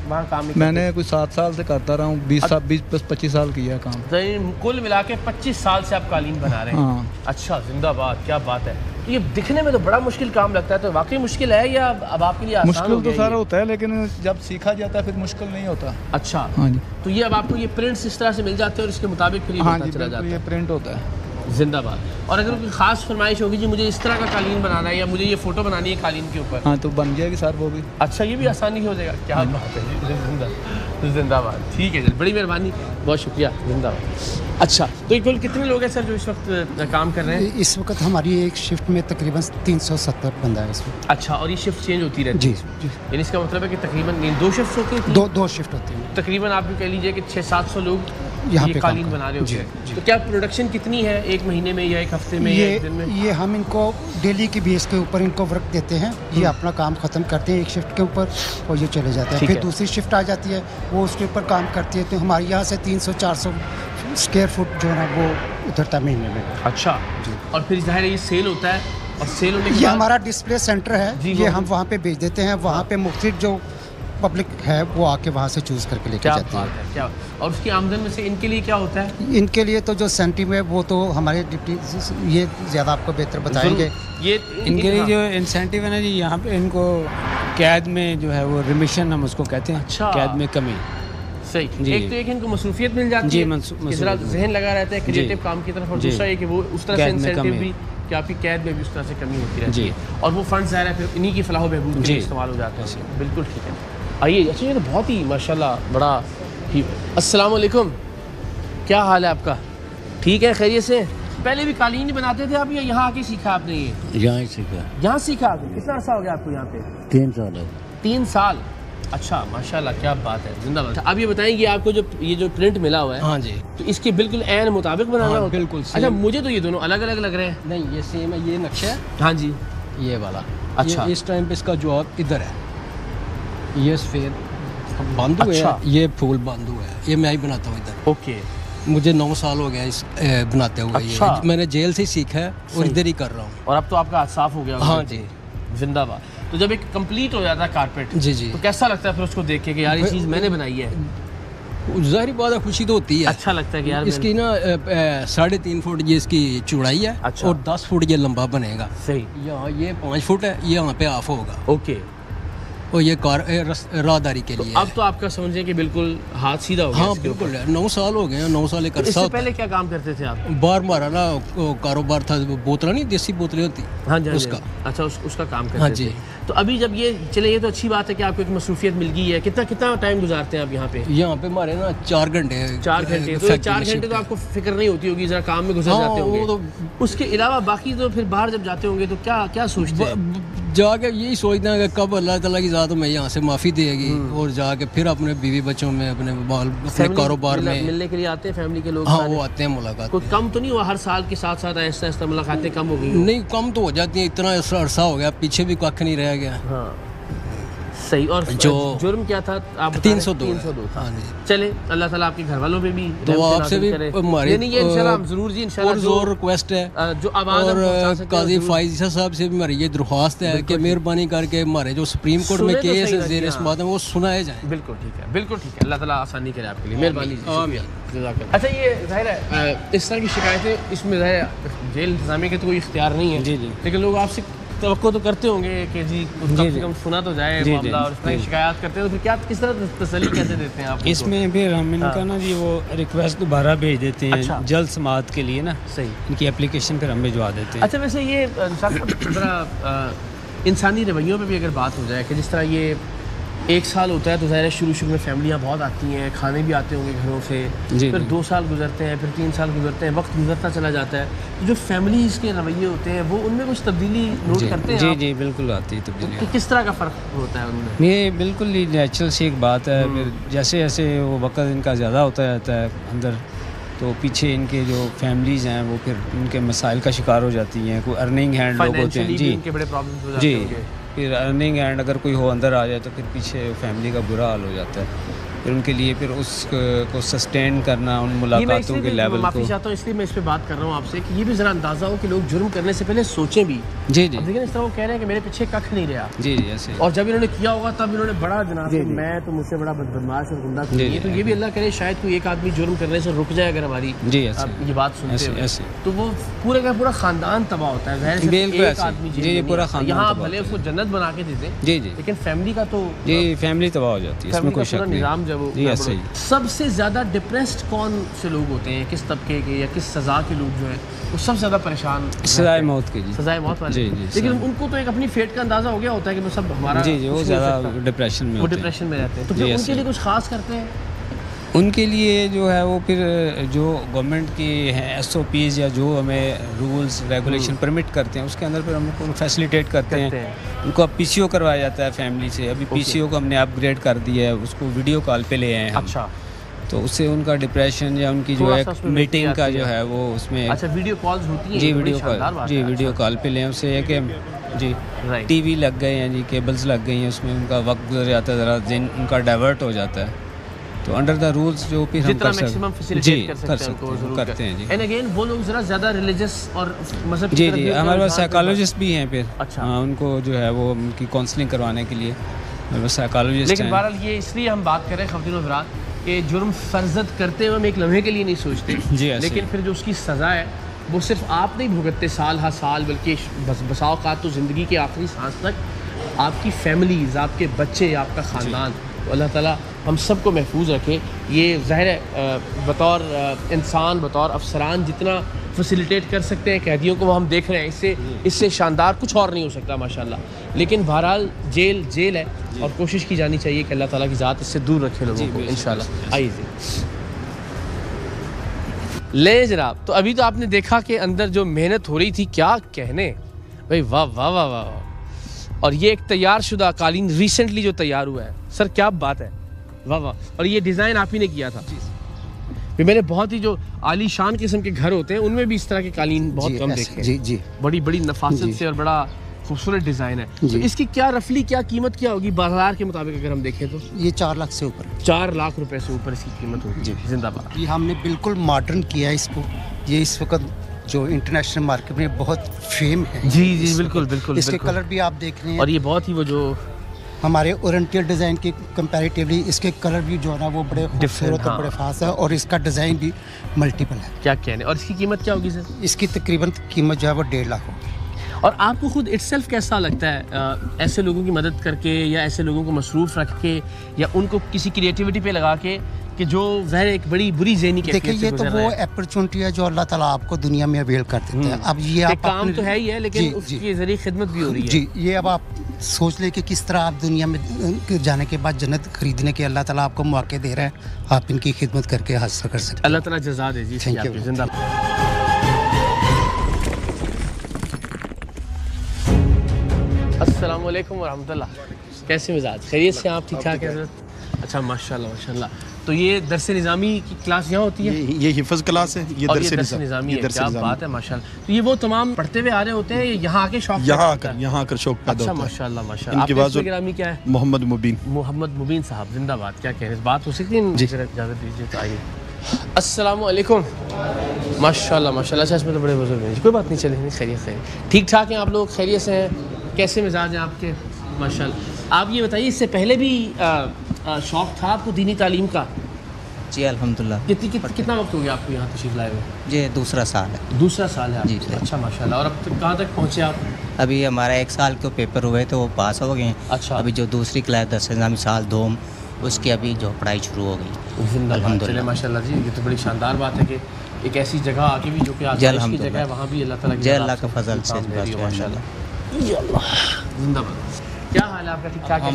वहाँ काम? मैंने कुछ 7 साल से करता रहा हूँ, 20-25 साल किया काम। तो कुल मिला के 25 साल से आप कालीन बना रहे हैं? हाँ। अच्छा, जिंदाबाद, क्या बात है। ये दिखने में तो बड़ा मुश्किल काम लगता है, तो वाकई मुश्किल है या अब आपके लिए आसान मुश्किल हो गया? तो सारा होता है, लेकिन जब सीखा जाता है फिर मुश्किल नहीं होता। अच्छा, हाँ जी। तो ये अब आपको ये प्रिंट्स इस तरह से मिल जाते हैं और इसके मुताबिक फिर ये बनता चला जाता है? ये प्रिंट होता है। जिंदाबाद। और अगर कोई खास फरमाइश होगी जी, मुझे इस तरह का कालीन बनाना है या मुझे ये फोटो बनानी है कालीन के ऊपर, हाँ, तो बन जाएगी सर वो भी। अच्छा, ये भी आसानी हो जाएगा? क्या बात है, जिंदाबाद। ठीक है, बड़ी मेहरबानी, बहुत शुक्रिया, जिंदाबाद। अच्छा, तो ये कुल कितने लोग हैं सर जो इस वक्त काम कर रहे हैं? इस वक्त हमारी एक शिफ्ट में तकरीबन 370 बंदा है इसमें। अच्छा, और ये शिफ्ट चेंज होती रहती है? जी। यानी इसका मतलब है कि तकरीबन 2 शिफ्ट होती हैं? दो शिफ्ट होती हैं। तकरीबन आप भी कह लीजिए कि 600-700 लोग यहाँ ये पे कालीन बना रहे होते हैं। तो क्या प्रोडक्शन कितनी है, एक महीने में या एक हफ्ते में या एक दिन में? ये हम इनको डेली की बेस के ऊपर इनको वर्क देते हैं, ये अपना काम ख़त्म करते हैं एक शिफ्ट के ऊपर और ये चले जाते हैं। फिर दूसरी शिफ्ट आ जाती है, वो उसके ऊपर काम करती है, तो हमारे यहाँ से 300-400 स्क्वायर फुट जो है ना वो उतरता महीने में। अच्छा जी। और फिर जाहिर है ये सेल होता है, और सेल होने के ये हमारा डिस्प्ले सेंटर है, ये हम वहाँ पे भेज देते हैं, वहाँ पे मुख्तलिफ जो पब्लिक है वो आके वहाँ से चूज़ करके लेके जाती है। क्या और उसकी आमदन में से इनके लिए क्या होता है? इनके लिए तो जो सेंटिम है वो तो हमारे डिप्टी ये ज़्यादा आपको बेहतर बताएंगे। ये इनके लिए जो इंसेंटिव है ना जी, यहाँ पे इनको कैद में जो है वो रिमिशन हम उसको कहते हैं। अच्छा, कैद में कमी। सही। एक तो एक इनको मसरूफियत मिल जाती है, जरा जहन लगा रहता है क्रिएटिव काम की तरफ, और दूसरा ये कि वो उस तरह से इंसेंटिव भी कि आपकी कैद में भी उस तरह से कमी होती रहती है, और वो फंड ज़ाहिर है फिर इन्हीं की फलाह बहबूद के लिए इस्तेमाल हो जाते हैं। बिल्कुल ठीक है। आइए। अच्छा, ये तो बहुत ही माशाल्लाह बड़ा ही। अस्सलाम वालेकुम, क्या हाल है आपका? ठीक है, खैरियत से? पहले भी कालीन बनाते थे आप या यहाँ आके सीखा आपने? ये यहाँ ही सीखा। यहाँ सीखा? कितना अर्सा हो गया आपको यहाँ पे? 3 साल है। 3 साल? अच्छा, माशाल्लाह, क्या बात है, जिंदाबाद। अब ये बताएं कि आपको जो प्रिंट मिला हुआ है, हाँ जी, तो इसके बिल्कुल ऐन मुताबिक बनाना होता है? बिल्कुल। अच्छा, मुझे तो ये दोनों अलग अलग लग रहे हैं। नहीं, ये सेम है, ये नक्शा है। हाँ जी, ये वाला। अच्छा, इस टाइम पे इसका जवाब इधर है, ये सफेद बंद हुए अच्छा, ये फूल बंद हुआ है, ये मैं ही बनाता हूँ इधर। ओके, मुझे 9 साल हो गया इस बनाते हुए। अच्छा। ये मैंने जेल से ही सीखा है और इधर ही कर रहा हूँ। और अब तो आपका हाथ साफ हो गया? हाँ जी, जिंदाबाद। तो जब एक कंप्लीट हो जाता है कारपेट, जी जी, तो कैसा लगता है फिर उसको देख के कि यार ये चीज़ मैंने बनाई है? ज़ाहिर बात है, खुशी तो होती है। अच्छा लगता है कि यार इसकी ना 3.5 फुट ये इसकी चौड़ाई है। अच्छा। और 10 फुट ये लंबा बनेगा। सही। यहाँ ये 5 फुट है, ये यहाँ पे हाफ होगा। ओके। और ये कार राहदारी के लिए। अब तो आपका समझे कि बिल्कुल हाथ सीधा हो गया। हाँ बिल्कुल, 9 साल हो गए हैं। 9 साल एक इससे पहले क्या काम करते थे आप? बार मारा ना कारोबार था, बोतल नहीं, देसी बोतलें होती। हाँ जी, उसका। अच्छा, उसका काम करते हाँ जी। थे। तो अभी जब ये चले, ये तो अच्छी बात है कि आपको एक मसरूफियत मिल गई है। कितना टाइम गुजारते हैं आप यहाँ पे? यहाँ पे हमारे ना 4 घंटे। 4 घंटे? तो 4 घंटे तो आपको फिक्र नहीं होती होगी, जरा काम में गुजर जाते होंगे। तो उसके अलावा बाकी तो फिर बाहर जब जाते होंगे तो क्या सोचते हैं? जाके यही सोचते हैं कि कब अल्लाह ताला की ज़ात में यहाँ से माफ़ी देगी, और जाके फिर अपने बीवी बच्चों में, अपने कारोबार में मिलने के लिए आते हैं फैमिली के लोग। हाँ, वो आते हैं मुलाकात। कोई कम तो नहीं हुआ हर साल के साथ साथ ऐसा ऐसा मुलाकातें कम हो गई? नहीं, कम तो हो जाती हैं, इतना अरसा हो गया, पीछे भी कख नहीं रह गया। हाँ सही। और जो जुर्म क्या था आप? 302 था। हाँ जी। चले, अल्लाह ताला आपके घर वालों पे भी तो आपसे भी हमारी इंशाल्लाह जरूर जी, इंशाल्लाह जोर रिक्वेस्ट है। जो आवाज़ और काजी फाइज़ साहब से भी हमारी ये दरख्वास्त है कि मेहरबानी करके हमारे जो सुप्रीम कोर्ट में केस है ज़ेर समाअत है वो सुनाए जाए। बिल्कुल ठीक है, बिल्कुल ठीक है। अल्लाह ताला आसानी करे आपके लिए, मेहरबानी। अच्छा, ये जाहिर है इस तरह की शिकायतें, इसमें जेल इंतजामिया के तो कोई इख्तियार नहीं है। जी जी। लेकिन लोग आपसे तवक्को तो करते होंगे कि जी कम से कम सुना तो जाए मामला, और इस तरह की शिकायत करते हैं तो फिर क्या, किस तरह तसल्ली कैसे देते हैं आप? इसमें फिर हम इनका ना जी वो रिक्वेस्ट दोबारा भेज देते हैं। अच्छा। जल्द समाअत के लिए ना। सही। इनकी एप्लीकेशन फिर हम भिजवा देते हैं। अच्छा, वैसे ये ज़रा इंसानी रवैयों पे भी अगर बात हो जाए कि जिस तरह ये 1 साल होता है तो ज़ाहिर है शुरू में फैमिलियाँ बहुत आती हैं, खाने भी आते होंगे घरों से, फिर 2 साल गुजरते हैं, फिर 3 साल गुजरते हैं, वक्त गुजरता चला जाता है, तो जो फैमिलीज़ के रवैये होते हैं वो उनमें कुछ तब्दीली नोट करते हैं? जी जी, बिल्कुल आती है तब्दीली। तो किस तरह का फ़र्क होता है उनमें? ये बिल्कुल ही नेचुरल सी एक बात है। फिर जैसे जैसे वो वक्त इनका ज़्यादा होता जाता है अंदर, तो पीछे इनके जो फैमिलीज़ हैं वो फिर उनके मसाइल का शिकार हो जाती हैं। कोई अर्निंग हैंड लोग होते हैं जी, बड़े प्रॉब्लम्स हो जाते हैं। फिर अर्निंग एंड अगर कोई हो अंदर आ जाए तो फिर पीछे फैमिली का बुरा हाल हो जाता है। फिर उनके लिए फिर उसको सस्टेन करना, उन मुलाकातों के लेवल को। माफ़ी चाहता हूँ इसलिए मैं इस पर बात कर रहा हूँ आपसे कि ये भी ज़रा अंदाज़ा हो कि लोग जुर्म करने से पहले सोचें भी। जी जी। लेकिन इस तरह वो कह रहे हैं कि मेरे पीछे कख नहीं रहा। जी जी, ऐसे। और जब इन्होंने किया होगा तब इन्होंने बड़ा जनाब मैं तो मुझसे बड़ा बदमाश और गुंडा कोई नहीं। तो ये भी अल्लाह करे शायद कोई एक आदमी जुर्म करने से रुक जाए अगर हमारी ये बात सुनते हैं, तो वो पूरे का पूरा ख़ानदान तबाह होता है। एक आदमी पूरा ख़ानदान यहाँ भले उसको जन्नत बना के देते, जी जी, लेकिन फैमिली का तो जी फैमिली तबाह हो जाती है, इसमें कोई शक नहीं। निज़ाम जब सबसे ज़्यादा डिप्रेस्ड कौन से लोग होते हैं, किस तबके के या किस सज़ा के लोग जो है वो सबसे ज़्यादा परेशान? सज़ाए मौत के जी, सज़ाए मौत वाले। लेकिन उनको तो एक अपनी फेट का अंदाज़ा हो गया होता है कि वो सब हमारा जी जी, वो ज़्यादा डिप्रेशन में, वो डिप्रेशन में रहते हैं। तो फिर उनके लिए कुछ खास करते हैं? उनके लिए जो है वो फिर जो गवर्नमेंट की हैं SOPs या जो हमें रूल्स रेगुलेशन परमिट करते हैं उसके अंदर फिर हम उनको फैसिलिटेट करते हैं। उनको अब PCO करवाया जाता है फैमिली से। अभी PCO को हमने अपग्रेड कर दिया है, उसको वीडियो कॉल पे ले आए हैं। अच्छा। तो उससे उनका डिप्रेशन या उनकी जो है मीटिंग का जो है वो उसमें। अच्छा, वीडियो कॉल्स होती हैं? जी वीडियो कॉल, जी वीडियो कॉल पे लें। उससे कि जी TV लग गए हैं जी, केबल्स लग गई हैं, उसमें उनका वक्त गुजर जाता है, ज़रा दिन उनका डाइवर्ट हो जाता है। तो अंडर द रूल्स जो भी हम कर सकते हैं जी कर सकते हैं, करते हैं जी। एंड अगेन वो लोग ज़रा ज़्यादा रिलीजियस और मज़हब जी जी, हमारे पास साइकोलॉजिस्ट भी हैं फिर। अच्छा। हाँ, उनको जो है वो उनकी काउंसलिंग करवाने के लिए हमारे पास साइकोलॉजिस्ट हैं। लेकिन बहरहाल ये इसलिए हम बात कर रहे हैं ख़वातीन और हज़रात कि जुर्म फर्जत करते हुए हम एक लम्हे के लिए नहीं सोचते जी, लेकिन फिर जो उसकी सज़ा है वो सिर्फ आप नहीं भुगतते साल हर साल, बल्कि बसा औक़ात तो ज़िंदगी के आखिरी सांस तक आपकी फैमिलीज़, आपके बच्चे, आपका ख़ानदान। तो अल्लाह ताला हम सबको महफूज रखे। ये ज़ाहिर है बतौर इंसान, बतौर अफसरान जितना फैसिलिटेट कर सकते हैं कैदियों को वो हम देख रहे हैं, इससे शानदार कुछ और नहीं हो सकता माशाल्लाह। लेकिन बहरहाल जेल है और कोशिश की जानी चाहिए कि अल्लाह ताला की ज़ात इससे दूर रखे लोगों को इंशाल्लाह। आइए ले जनाब, तो अभी तो आपने देखा कि अंदर जो मेहनत हो रही थी, क्या कहने भाई, वाह वाह वाह वाह। और ये एक तैयार शुदा कालीन रिसेंटली जो तैयार हुआ है सर, क्या बात है, वाह वाह। और ये डिज़ाइन आप ही ने किया था? मैंने बहुत ही जो आलीशान किस्म के घर होते हैं उनमें भी इस तरह के कालीन बहुत कम देखे। जी जी, बड़ी बड़ी नफासत से और बड़ा खूबसूरत डिज़ाइन है। तो इसकी क्या रफली क्या कीमत क्या होगी बाजार के मुताबिक अगर हम देखें तो? ये 4 लाख से ऊपर, 4 लाख रुपए से ऊपर इसकी कीमत होगी जी। जिंदाबाद। ये हमने बिल्कुल मॉडर्न किया है इसको। ये इस वक्त जो इंटरनेशनल मार्केट में बहुत फेम है। जी जी बिल्कुल बिल्कुल। इसके कलर भी आप देख रहे हैं, और ये बहुत ही वो जो हमारे ओरिएंटल डिज़ाइन के कंपैरेटिवली इसके कलर भी जो है ना वो बड़े खूबसूरत और बड़े खास है, और इसका डिज़ाइन भी मल्टीपल है। क्या कहने। और इसकी कीमत क्या होगी सर? इसकी तकरीबन कीमत जो है वो 1.5 लाख होगी। और आपको खुद इटसेल्फ कैसा लगता है ऐसे लोगों की मदद करके, या ऐसे लोगों को मसरूफ़ रख के, या उनको किसी क्रिएटिविटी पे लगा के, कि जो ज़ाहिर एक बड़ी बुरी ज़हनी कैफियत से देखिए, ये तो वो अपॉर्चुनिटी है जो अल्लाह ताला आपको दुनिया में अवेल कर देता है। अब ये आप काम तो है ही है, लेकिन उसके ज़रिए खिदमत भी हो रही है जी। ये अब आप सोच ले कि किस तरह आप दुनिया में जाने के बाद जन्नत खरीदने के अल्लाह ताला आपको मौके दे रहा है, आप इनकी खिदमत करके हासिल कर सकते हैं। अल्लाह ताला जज़ा दे जी। Thank you. जिंदाबाद। अस्सलाम वालेकुम वरहमतुल्लाह। कैसे मिजाज? खैरियत से आप? ठीक ठाक है? अच्छा माशाल्लाह माशाल्लाह। तो ये दरस निज़ामी की क्लास यहाँ होती है? ये हिफ्ज़ क्लास है, ये दरस निज़ामी है। क्या बात है माशाल्लाह। तो ये वो तमाम पढ़ते हुए आ रहे होते हैं, यहाँ आके शौक, यहाँ आकर शौक पैदा होता है। माशाल्लाह माशाल्लाह। आपके गिरामी क्या है? मोहम्मद मुबीन। मोहम्मद मुबीन साहब जिंदाबाद। क्या कह रहे हैं, बात हो सकती है? इजाज़त दीजिए तो आइए। अस्सलाम वालेकुम। माशाल्लाह माशाल्लाह। अच्छा, इसमें तो बड़े बुजुर्ग हैं। कोई बात नहीं, चले नहीं, खैरियत से ठीक ठाक हैं आप लोग? खैरियत से हैं? कैसे मिजाज हैं आपके? माशाल्लाह। आप ये बताइए, इससे पहले भी शौक़ था आपको दीनी तालीम का? जी अल्हम्दुलिल्लाह। कितना वक्त हो गया आपको यहाँ तशरीफ़ लाए हुए? जी दूसरा साल है। दूसरा साल है जी। अच्छा माशाल्लाह। और अब तक कहाँ तक पहुँचे आप? अभी हमारा 1 साल के पेपर हुए तो वो पास हो गए। अच्छा। अभी जो दूसरी क्लास दरस निज़ामी साल 2 उसकी अभी जो पढ़ाई शुरू हो गई अल्हम्दुलिल्लाह। माशाल्लाह जी, ये तो बड़ी शानदार बात है कि एक ऐसी जगह आके भी जो कि आज़माइश की जगह है, वहाँ भी अल्लाह ताला का फजल से माशाल्लाह। जिंदाबाद। क्या हाल है आपका? ठीक ठाक है?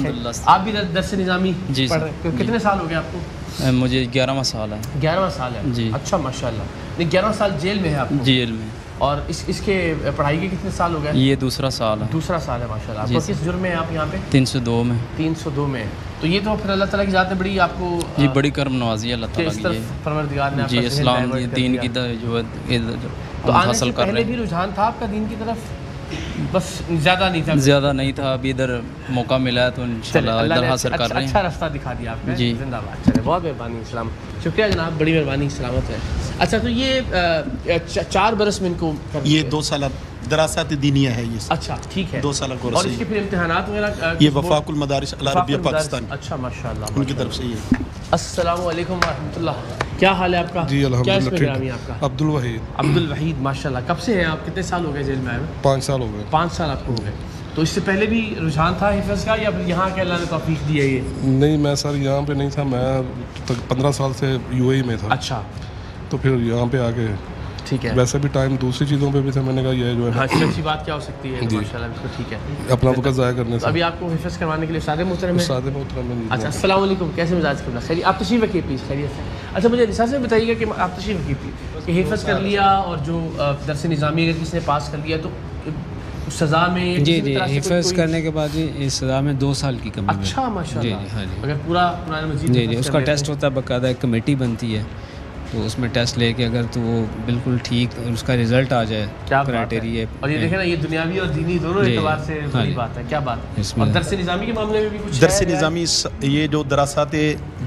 आप भी दरस निज़ामी पढ़ रहे हैं? कितने साल हो गए आपको? मुझे 11वां साल है। 11वां साल है जी। अच्छा माशाल्लाह। नहीं, 11वां साल जेल में है आप? जेल में। और इसके पढ़ाई के कितने साल हो गए? ये दूसरा साल है। दूसरा साल है माशाल्लाह। आपको किस जुर्म में है आप यहाँ पे? 302 में। 302 में। तो ये तो फिर अल्लाह ताला की ज़ात है बड़ी आपको ये बड़ी करम नवाजी है अल्लाह ताला की। परवरदिगार ने जी इस्लाम दीन की जो तो हासिल कर रहे हैं। भी रुझान था आपका दीन की तरफ? बस ज़्यादा नहीं था। अभी इधर मौका मिला है तो इंशाल्लाह इधर हासिल कर रहे हैं। अच्छा रास्ता दिखा दिया आपने जी। जिंदाबाद। चले, बहुत मेहरबानी। सलाम, शुक्रिया जनाब, बड़ी मेहरबानी, सलामत है। अच्छा, तो ये 4 बरस में इनको ये 2 साल दरासात दीनिया है ये। अच्छा ठीक है, 2 साल और इसके फिर इम्तिहानात वगैरह ये वफाकुल मदारिस अल अरबिया पाकिस्तान। अच्छा माशाल्लाह, उनकी तरफ से ये। अस्सलाम वालेकुम रहमतुल्लाह। क्या हाल है आपका? जी अल्हम्दुलिल्लाह ठीक है। आपका? अब्दुल वहीद। अब्दुल वहीद माशाल्लाह। कब से हैं आप? कितने साल हो गए जेल में आए हुए? 5 साल हो गए। 5 साल आपको हो गए। तो इससे पहले भी रुझान था हिफ्ज़ का, या यहाँ के अल्लाह ने तौफीक दी है ये? नहीं, मैं सर यहाँ पे नहीं था, मैं 15 साल से यूएई में था। अच्छा। तो फिर यहाँ पे आके ठीक है। वैसे भी टाइम दूसरी चीज़ों पे भी था, मैंने कहा ये जो है हाँ, अच्छी बात क्या हो सकती है माशाल्लाह, बिल्कुल ठीक है। अपना वक्त ज़ाया करने से। अभी आपको हिफ्ज़ करवाने के लिए सादे मोहतरम है। सादे मोहतरम है। अच्छा, अस्सलाम वालेकुम, कैसे मिजाज करना? खैरियत? आप तशरीफ़ रखिए प्लीज़, खैरियत से। अच्छा, मुझे निसार से बताइएगा कि आप तशरीफ़ रखिए प्लीज़, कि हिफ्ज़ कर लिया और जो दरस निज़ामी अगर किसी ने पास कर लिया तो सज़ा में? जी जी, हिफ्ज़ करने के बाद इस सज़ा में 2 साल की कमी। अच्छा माशाल्लाह। जी हाँ जी। अगर पूरा कुरान मजीद जी जी, उसका टेस्ट होता है, बाकायदा एक कमेटी बनती है, तो उसमें टेस्ट लेके अगर तो वो बिल्कुल ठीक उसका रिजल्ट आ जाए, क्या क्राइटेरिया। और ये देखें ना, ये दुनियावी और दीनी दोनों एतबार से बड़ी बात है। क्या बात है? और दरस निज़ामी के मामले में भी कुछ दरस निज़ामी ये जो दरासात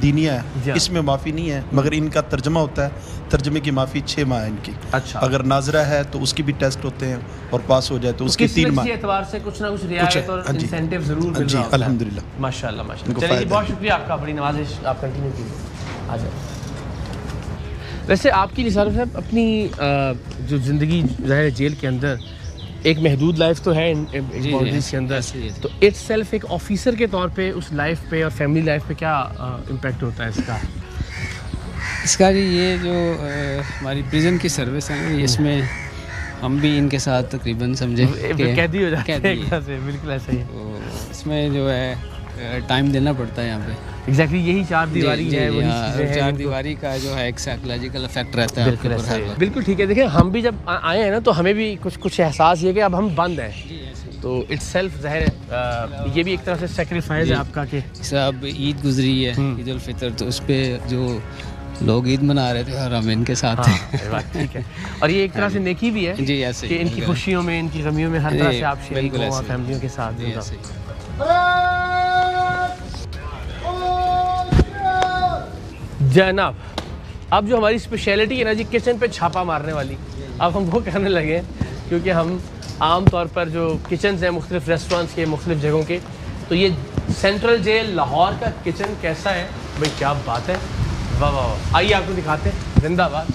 दीनिया है इसमें माफ़ी नहीं है, मगर इनका तर्जमा होता है, तर्जमे की माफ़ी 6 माह है इनकी। अच्छा। अगर नाजरा है तो उसकी भी टेस्ट होते हैं और पास हो जाए तो उसकी 3 माह एतबार से कुछ ना कुछ रियायत और इंसेंटिव ज़रूर मिल रहा है। अल्हम्दुलिल्लाह माशाल्लाह माशाल्लाह। चलिए, बहुत शुक्रिया आपका, बड़ी नवाज़िश, आप कंटिन्यू कीजिए। आ जाए। वैसे आपकी निसार साहब अपनी जो ज़िंदगी ज़ाहिर जेल के अंदर एक महदूद लाइफ तो है बाउंड्रीज के अंदर, तो इट्स सेल्फ एक ऑफिसर के तौर पे उस लाइफ पे और फैमिली लाइफ पे क्या इम्पैक्ट होता है इसका जी? ये जो हमारी प्रिजन की सर्विस है, इसमें हम भी इनके साथ तकरीबन समझे कैदी हो जाते हैं। बिल्कुल ऐसा ही है। तो इसमें जो है टाइम देना पड़ता है यहाँ पे। एग्जैक्टली यही 4 दीवारी है, वही चीज़ें हैं। 4 दीवारी का जो है एक साइकोलॉजिकल इफेक्ट रहता है आपके ऊपर। बिल्कुल ठीक है। देखिए, हम भी जब आए हैं ना, तो हमें भी कुछ एहसास ये कि अब हम बंद हैं, तो इट्स सेल्फ ज़ाहिर ये भी एक तरह से सेक्रीफाइस है आपका कि अब ईद गुजरी है, ईद उल फितर, तो उस पर जो लोग ईद मना रहे थे और हम इनके साथ थे। ठीक है, और ये एक तरह से नेकी भी है जी, ऐसे कि इनकी खुशियों में, इनकी गमियों में हर तरह से आप शरीक हो फैमिलियों के साथ। जनाब, अब जो हमारी स्पेशलिटी है ना जी, किचन पे छापा मारने वाली, अब हम वो करने लगे क्योंकि हम आम तौर पर जो किचन्स हैं मुख्तलिफ रेस्टोरेंट्स के, मुख्तलिफ जगहों के, तो ये सेंट्रल जेल लाहौर का किचन कैसा है भाई, क्या बात है, वाह वाह वाह। आइए आपको दिखाते हैं, जिंदाबाद।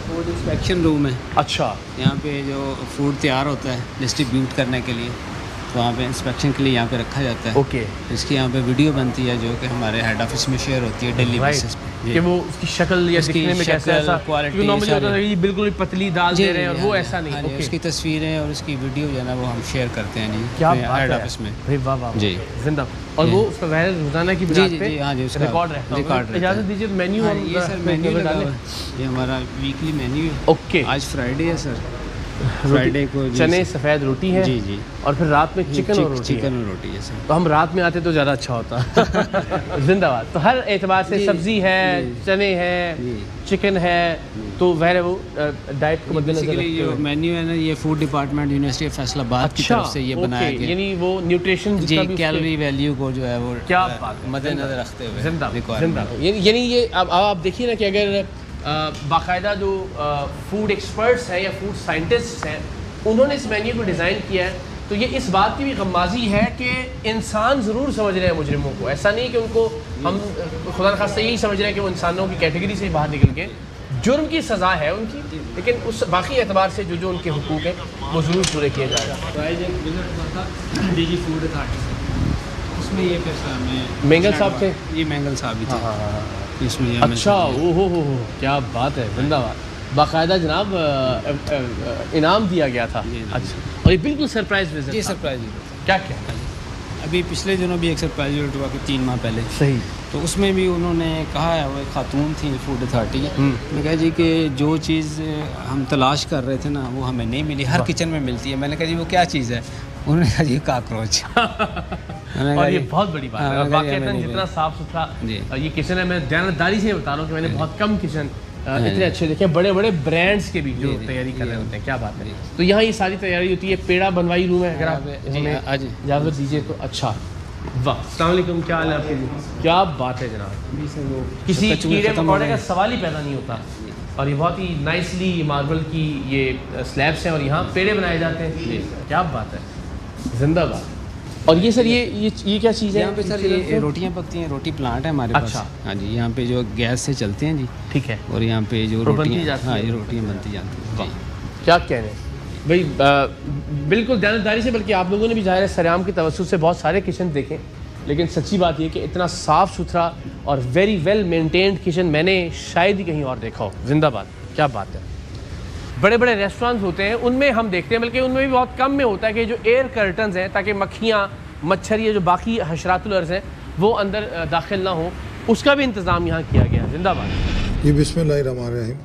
फूड इंस्पेक्शन रूम है। अच्छा, यहाँ पे जो फूड तैयार होता है डिस्ट्रीब्यूट करने के लिए, तो वहाँ पे इंस्पेक्शन के लिए यहाँ पे रखा जाता है। ओके। इसकी यहाँ पे वीडियो बनती है जो कि हमारे हेड ऑफिस में शेयर होती है डेली बेसिस पे, कि वो उसकी शक्ल या दिखने में कैसा, ऐसा क्वालिटी नॉर्मली होता है बिल्कुल पतली दाल दे रहे हैं, और वो ऐसा नहीं। ओके। उसकी तस्वीरें और उसकी वीडियो जो है ना वो हम शेयर करते हैं जी, क्या हेड ऑफिस में। भाई वाह वाह जी, जिंदा। और वो उसका वायरल रोजाना की जी जी हाँ जी, उसका रिकॉर्ड रहता है। इजाजत दीजिए, मेन्यू ये सर मेन्यू लगा हुआ है, ये हमारा वीकली मेन्यू है। ओके, आज फ्राइडे है सर, फ्राइडे को चने सफ़ेद रोटी है जी जी, और फिर रात में चिकन और रोटी है सर। तो हम रात में आते तो ज़्यादा अच्छा होता। जिंदाबाद। तो हर एतबार से सब्जी है, चने हैं, चिकन है, तो वह वो डाइट को मद्देनजर जो मेन्यू है ना, ये food department university of Faisalabad की तरफ से ये बनाया गया, यानी वो न्यूट्रिशन जी, कैलोरी वैल्यू को जो है वो क्या बात मद्देनजर रखते हुए जिंदाबाद। यानी ये अब आप देखिए ना कि अगर बाकायदा जो फूड एक्सपर्ट्स हैं या फूड साइंटिस्ट्स हैं, उन्होंने इस मेन्यू को डिज़ाइन किया है, तो ये इस बात की भी गम्माजी है कि इंसान ज़रूर समझ रहे हैं मुजरिमों को। ऐसा नहीं कि उनको हम खुदा न खास्ता यही समझ रहे हैं कि वो इंसानों की कैटेगरी से बाहर निकल के जुर्म की सज़ा है उनकी, लेकिन उस बाकी एतबार से जो उनके हुकूक हैं वो ज़रूर पूरे किए जाएगा। उसमें ये मेंगल साहब थे, ये मेंगल साहब भी थे इसमें। अच्छा, ओहो हो, क्या बात है, जिंदाबाद। बाकायदा जनाब इनाम दिया गया था। अच्छा, और ये बिल्कुल सरप्राइज विजिट, ये सरप्राइज क्या क्या अभी पिछले दिनों भी एक सरप्राइज विजिट हुआ कि 3 माह पहले। सही। तो उसमें भी उन्होंने कहा है, वो एक खातून थी फूड अथॉरिटी की, मैंने कहा जी कि जो चीज़ हम तलाश कर रहे थे ना वो हमें नहीं मिली, हर किचन में मिलती है। मैंने कहा जी वो क्या चीज़ है? उन्होंने कहा जी काकरोच। और ये बहुत बड़ी बात है, वाकईतन जितना साफ सुथरा ये किचन है, मैं दयानतदारी से बता रहा हूँ कि मैंने बहुत कम किचन इतने अच्छे देखे, बड़े बड़े ब्रांड्स के भी जो तैयारी कर रहे होते हैं। क्या बात है। तो यहाँ ये सारी तैयारी होती है। पेड़ा बनवाई रूम है, अगर आप इजाज़त दीजिए तो। अच्छा, वाह, अस्सलाम वालेकुम, क्या हाल है आपके? क्या बात है जनाब, किसी कीड़े मकोड़े का सवाल ही पैदा नहीं होता। और ये बहुत ही नाइसली मार्बल की ये स्लैब्स हैं और यहाँ पेड़े बनाए जाते हैं। क्या बात है, जिंदाबाद। और ये सर ये क्या चीज़ है यहाँ पे? सर ये रोटियाँ पकती हैं, रोटी प्लांट है हमारे पास। अच्छा। हाँ जी, यहाँ पे जो गैस से चलते हैं जी, ठीक है, और यहाँ पे जो रोटियाँ, हाँ ये रोटियाँ बनती जाती हैं। क्या कहने भाई, बिल्कुल दयानतदारी से, बल्कि आप लोगों ने भी ज़ाहिर है सरेआम की तवज्जो से बहुत सारे किचन देखें, लेकिन सच्ची बात यह कि इतना साफ़ सुथरा और वेरी वेल मेंटेन्ड किचन मैंने शायद ही कहीं और देखा हो। जिंदाबाद, क्या बात है। बड़े बड़े रेस्टोरेंट्स होते हैं उनमें हम देखते हैं, बल्कि उनमें भी बहुत कम में होता है कि जो एयर कर्टन्स हैं, ताकि मक्खियाँ, मच्छर, ये जो बाकी हशरातुल अर्ज़ हैं वो अंदर दाखिल ना हो, उसका भी इंतज़ाम यहाँ किया गया। जिंदाबाद। ये बिस्मिल्लाहिर्रहमानिर्रहीम।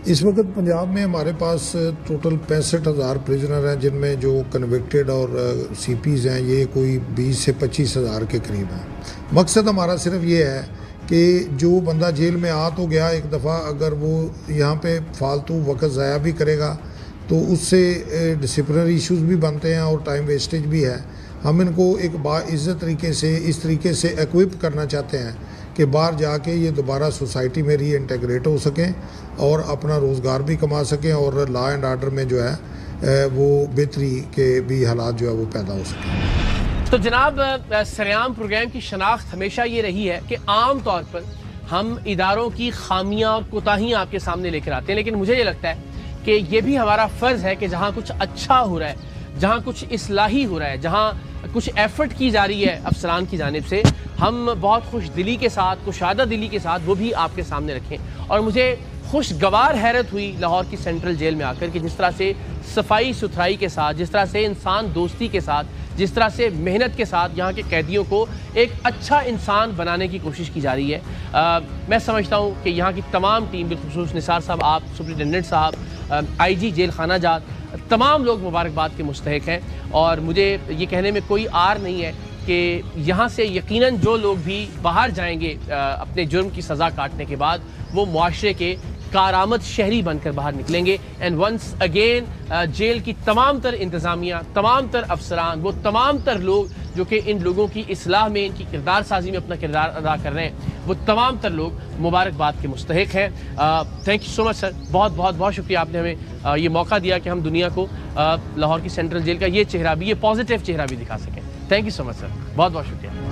इस वक्त पंजाब में हमारे पास टोटल 65,000 प्रिजनर हैं, जिनमें जो कन्विक्टेड और CPs हैं ये कोई 20 से 25,000 के करीब हैं। मकसद हमारा सिर्फ ये है कि जो बंदा जेल में आ तो गया एक दफ़ा, अगर वो यहाँ पे फालतू वक्त ज़ाया भी करेगा तो उससे डिसिप्लिनरी इश्यूज़ भी बनते हैं और टाइम वेस्टेज भी है। हम इनको एक बाइज़्ज़त तरीके से इस तरीके से एक्विप करना चाहते हैं कि बाहर जाके ये दोबारा सोसाइटी में री इंटीग्रेट हो सकें और अपना रोज़गार भी कमा सकें और लॉ एंड आर्डर में जो है वो बेहतरी के भी हालात जो है वो पैदा हो सकें। तो जनाब, सरेआम प्रोग्राम की शनाख्त हमेशा ये रही है कि आम तौर पर हम इदारों की खामियां और कोताहियां आपके सामने लेकर आते हैं, लेकिन मुझे ये लगता है कि ये भी हमारा फ़र्ज़ है कि जहाँ कुछ अच्छा हो रहा है, जहाँ कुछ इस्लाही हो रहा है, जहाँ कुछ एफर्ट की जा रही है अफसरान की जानिब से, हम बहुत खुश दिली के साथ, कुशादा दिली के साथ वो भी आपके सामने रखें। और मुझे खुशगवार हैरत हुई लाहौर की सेंट्रल जेल में आकर कि जिस तरह से सफाई सुथराई के साथ, जिस तरह से इंसान दोस्ती के साथ, जिस तरह से मेहनत के साथ यहाँ के कैदियों को एक अच्छा इंसान बनाने की कोशिश की जा रही है। मैं समझता हूँ कि यहाँ की तमाम टीम, बिलखुसूस निसार साहब, आप, सुप्रिटेंडेंट साहब, IG जेल खाना जात, तमाम लोग मुबारकबाद के मुस्तहिक हैं। और मुझे ये कहने में कोई आर नहीं है कि यहाँ से यकीनन जो लोग भी बाहर जाएंगे अपने जुर्म की सज़ा काटने के बाद, वो मुआशरे के कारामद शहरी बनकर बाहर निकलेंगे। एंड वंस अगेन जेल की तमाम तर इंतज़ामिया, तमाम तर अफसरान, वो तमाम तर लोग जो कि इन लोगों की इस्लाह में, इनकी किरदार साजी में अपना किरदार अदा कर रहे हैं, वो तमाम तर लोग मुबारकबाद के मुस्तहिक हैं। Thank you so much sir, बहुत बहुत बहुत शुक्रिया, आपने हमें ये मौका दिया कि हम दुनिया को लाहौर की सेंट्रल जेल का ये चेहरा भी, ये पॉजिटिव चेहरा भी दिखा सकें। Thank you so much sir, बहुत बहुत शुक्रिया।